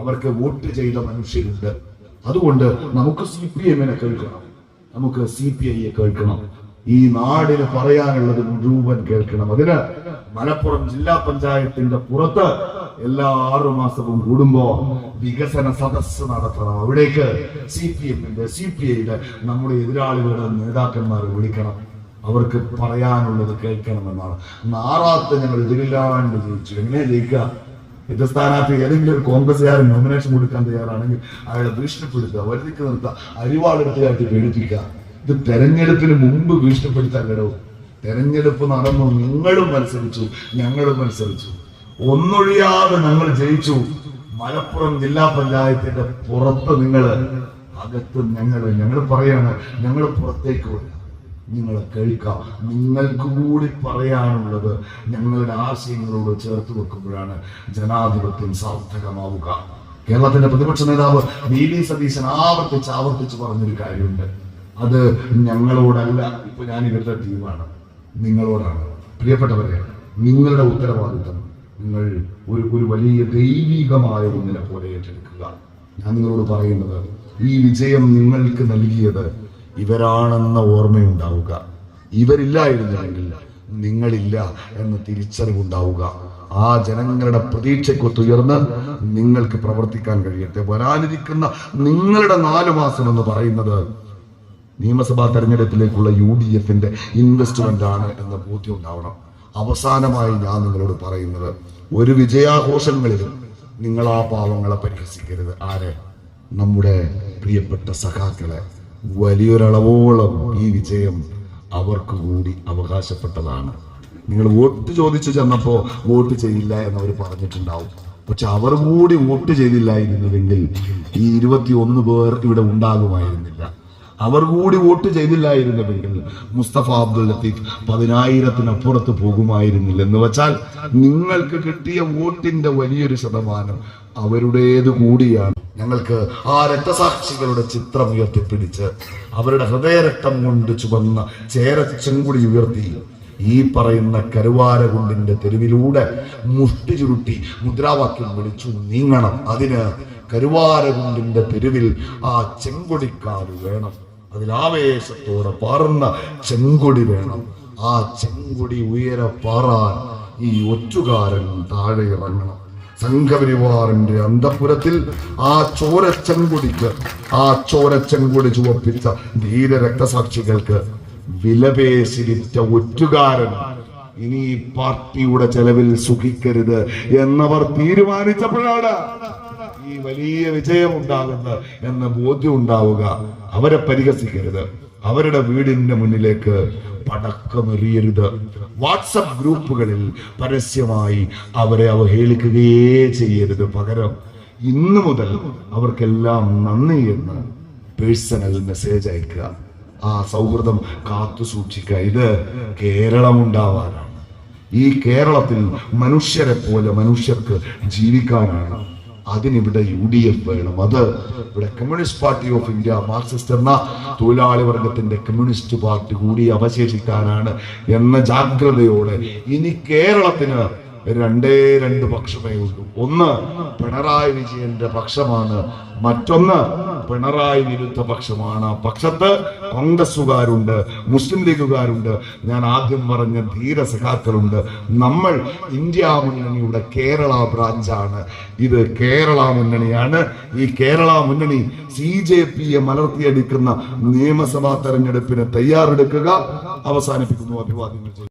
അവർക്ക് വോട്ട് ചെയ്ത മനുഷ്യരുണ്ട്. അതുകൊണ്ട് നമുക്ക് CPM-നെ കേൾക്കണം, നമുക്ക് CPI-യെ കേൾക്കണം. ഈ നാടിന് പറയാനുള്ളത് മുഴുവൻ കേൾക്കണം. അതിന് മലപ്പുറം ജില്ലാ പഞ്ചായത്തിന്റെ പുറത്ത് എല്ലാ 6 മാസവും കൂടുമ്പോ വികസന സദസ്സ് നടത്തണം. അവിടേക്ക് CPM-ന്റെ CPI-യുടെ നമ്മുടെ എതിരാളികളുടെ നേതാക്കന്മാരെ വിളിക്കണം. അവർക്ക് പറയാനുള്ളത് കേൾക്കണമെന്നാണ്. നാറാത്ത് ഞങ്ങൾ എതിരില്ലാണ്ട് ജയിച്ചു. എങ്ങനെയാ ജയിക്കുക? എന്റെ സ്ഥാനാർത്ഥി ഏതെങ്കിലും ഒരു കോൺഗ്രസ്സുകാരൻ നോമിനേഷൻ കൊടുക്കാൻ തയ്യാറാണെങ്കിൽ അയാളെ ഭീഷണിപ്പെടുത്തുക, വരുതിക്ക് നിർത്തുക, അരിവാളെടുത്ത് കാട്ടി പേടിപ്പിക്കുക. ഇത് തെരഞ്ഞെടുപ്പിന് മുമ്പ് ഭീഷണിപ്പെടുത്താൻ കിടവും. തെരഞ്ഞെടുപ്പ് നടന്നു, നിങ്ങളും മത്സരിച്ചു, ഞങ്ങളും മത്സരിച്ചു, ഒന്നൊഴിയാതെ ഞങ്ങൾ ജയിച്ചു. മലപ്പുറം ജില്ലാ പഞ്ചായത്തിന്റെ പുറത്ത് നിങ്ങള്, അകത്ത് ഞങ്ങൾ പറയാണ്, ഞങ്ങൾ പുറത്തേക്ക് വരും, നിങ്ങളെ കേൾക്കാം. നിങ്ങൾക്ക് കൂടി പറയാനുള്ളത് ഞങ്ങളുടെ ആശയങ്ങളോട് ചേർത്ത് വെക്കുമ്പോഴാണ് ജനാധിപത്യം സാർത്ഥകമാവുക. കേരളത്തിന്റെ പ്രതിപക്ഷ നേതാവ് VD സതീശൻ ആവർത്തിച്ച് പറഞ്ഞൊരു കാര്യമുണ്ട്. അത് ഞങ്ങളോടല്ല, ഇപ്പൊ ഞാൻ ഇവരുടെ ടീമാണ്, നിങ്ങളോടാണ്. പ്രിയപ്പെട്ടവരെ, നിങ്ങളുടെ ഉത്തരവാദിത്തം നിങ്ങൾ ഒരു വലിയ ദൈവികമായ ഒന്നിനെ പോലെ ഏറ്റെടുക്കുക. ഞാൻ നിങ്ങളോട് പറയുന്നത്, ഈ വിജയം നിങ്ങൾക്ക് നൽകിയത് ഇവരാണെന്ന ഓർമ്മയുണ്ടാവുക. ഇവരില്ലായിരുന്നെങ്കിൽ നിങ്ങളില്ല എന്ന തിരിച്ചറിവുണ്ടാവുക. ആ ജനങ്ങളുടെ പ്രതീക്ഷയ്ക്കൊത്തുയർന്ന് നിങ്ങൾക്ക് പ്രവർത്തിക്കാൻ കഴിയട്ടെ. വരാനിരിക്കുന്ന നിങ്ങളുടെ 4 മാസം എന്ന് പറയുന്നത് നിയമസഭാ തെരഞ്ഞെടുപ്പിലേക്കുള്ള UDF-ന്റെ ഇൻവെസ്റ്റ്മെന്റ് ആണ് എന്ന ബോധ്യം ഉണ്ടാവണം. അവസാനമായി ഞാൻ നിങ്ങളോട് പറയുന്നത്, ഒരു വിജയാഘോഷങ്ങളിലും നിങ്ങൾ ആ പാവങ്ങളെ പരിഹസിക്കരുത്. ആരെ? നമ്മുടെ പ്രിയപ്പെട്ട സഖാക്കളെ. വലിയൊരളവോളം ഈ വിജയം അവർക്ക് കൂടി അവകാശപ്പെട്ടതാണ്. നിങ്ങൾ വോട്ട് ചോദിച്ചു ചെന്നപ്പോ വോട്ട് ചെയ്യില്ല എന്നവർ പറഞ്ഞിട്ടുണ്ടാവും. പക്ഷെ അവർ കൂടി വോട്ട് ചെയ്തില്ലായിരുന്നുവെങ്കിൽ ഈ 21 പേർ ഇവിടെ ഉണ്ടാകുമായിരുന്നില്ല. അവർ കൂടി വോട്ട് ചെയ്തില്ലായിരുന്നുവെങ്കിൽ മുസ്തഫ അബ്ദുൽ ലത്തീഫ് 10,000-ത്തിനപ്പുറത്ത് പോകുമായിരുന്നില്ല. എന്ന് വെച്ചാൽ നിങ്ങൾക്ക് കിട്ടിയ വോട്ടിന്റെ വലിയൊരു ശതമാനം അവരുടേത് കൂടിയാണ്. ഞങ്ങൾക്ക് ആ രക്തസാക്ഷികളുടെ ചിത്രം ഉയർത്തിപ്പിടിച്ച് അവരുടെ ഹൃദയരക്തം കൊണ്ട് ചുവന്ന ചെങ്കൊടി ഉയർത്തി ഈ പറയുന്ന കരുവാരകുണ്ടിന്റെ തെരുവിലൂടെ മുഷ്ടി ചുരുട്ടി മുദ്രാവാക്യം വിളിച്ചു നീങ്ങണം. അതിന് കരുവാരകുണ്ടിന്റെ തെരുവിൽ ആ ചെങ്കൊടിക്കാട് വേണം, അതിലാവേശത്തോടെ പാറുന്ന ചെങ്കൊടി വേണം. ആ ആ ചെങ്കൊടി ഉയരെ പാറാൻ ഈ ഒറ്റുകാരൻ താഴെ ഇറങ്ങണം. സംഘപരിവാറിന്റെ അന്തഃപുരത്തിൽ ആ ചോരച്ചെങ്കൊടി ചുവപ്പിച്ച ധീര രക്തസാക്ഷികൾക്ക് വിലപേശിരിച്ച ഒറ്റുകാരൻ ഇനി ഈ പാർട്ടിയുടെ ചെലവിൽ സുഖിക്കരുത് എന്നവർ തീരുമാനിച്ചപ്പോഴാണ് ഈ വലിയ വിജയം ഉണ്ടാകുന്നത് എന്ന ബോധ്യം ഉണ്ടാവുക. അവരെ പരിഹസിക്കരുത്, അവരുടെ വീടിന്റെ മുന്നിലേക്ക് പടക്കമെറിയരുത്, വാട്സപ്പ് ഗ്രൂപ്പുകളിൽ പരസ്യമായി അവരെ അവഹേളിക്കുകയേ ചെയ്യരുത്. പകരം ഇന്നു മുതൽ അവർക്കെല്ലാം നന്ദി എന്ന് പേഴ്സണൽ മെസ്സേജ് അയക്കുക. ആ സൗഹൃദം കാത്തു സൂക്ഷിക്കുക. ഇത് കേരളം ഉണ്ടാവാനാണ്. ഈ കേരളത്തിൽ മനുഷ്യരെ പോലെ മനുഷ്യർക്ക് ജീവിക്കാനാണ്. അതിനിവിടെ UDF വേണം. അത് ഇവിടെ communist party of India, Marxist എന്ന തൊഴിലാളി വർഗത്തിന്റെ കമ്മ്യൂണിസ്റ്റ് പാർട്ടി കൂടി അവശേഷിക്കാനാണ് എന്ന ജാഗ്രതയോടെ ഇനി കേരളത്തിന് രണ്ട് പക്ഷമേ ഉള്ളൂ. ഒന്ന് പിണറായി വിജയന്റെ പക്ഷമാണ്, മറ്റൊന്ന് പിണറായി വിരുദ്ധ പക്ഷമാണ്. ആ പക്ഷത്ത് കോൺഗ്രസുകാരുണ്ട്, മുസ്ലിം ലീഗുകാരുണ്ട്, ഞാൻ ആദ്യം പറഞ്ഞ ധീര സഖാക്കളുണ്ട്. നമ്മൾ ഇന്ത്യ മുന്നണിയുടെ കേരള ബ്രാഞ്ചാണ്. ഇത് കേരള മുന്നണിയാണ്. ഈ കേരള മുന്നണി CJPയെ മലർത്തിയെടുക്കുന്ന നിയമസഭാ തെരഞ്ഞെടുപ്പിന് തയ്യാറെടുക്കുക. അവസാനിപ്പിക്കുന്നു. അഭിവാദ്യങ്ങൾ.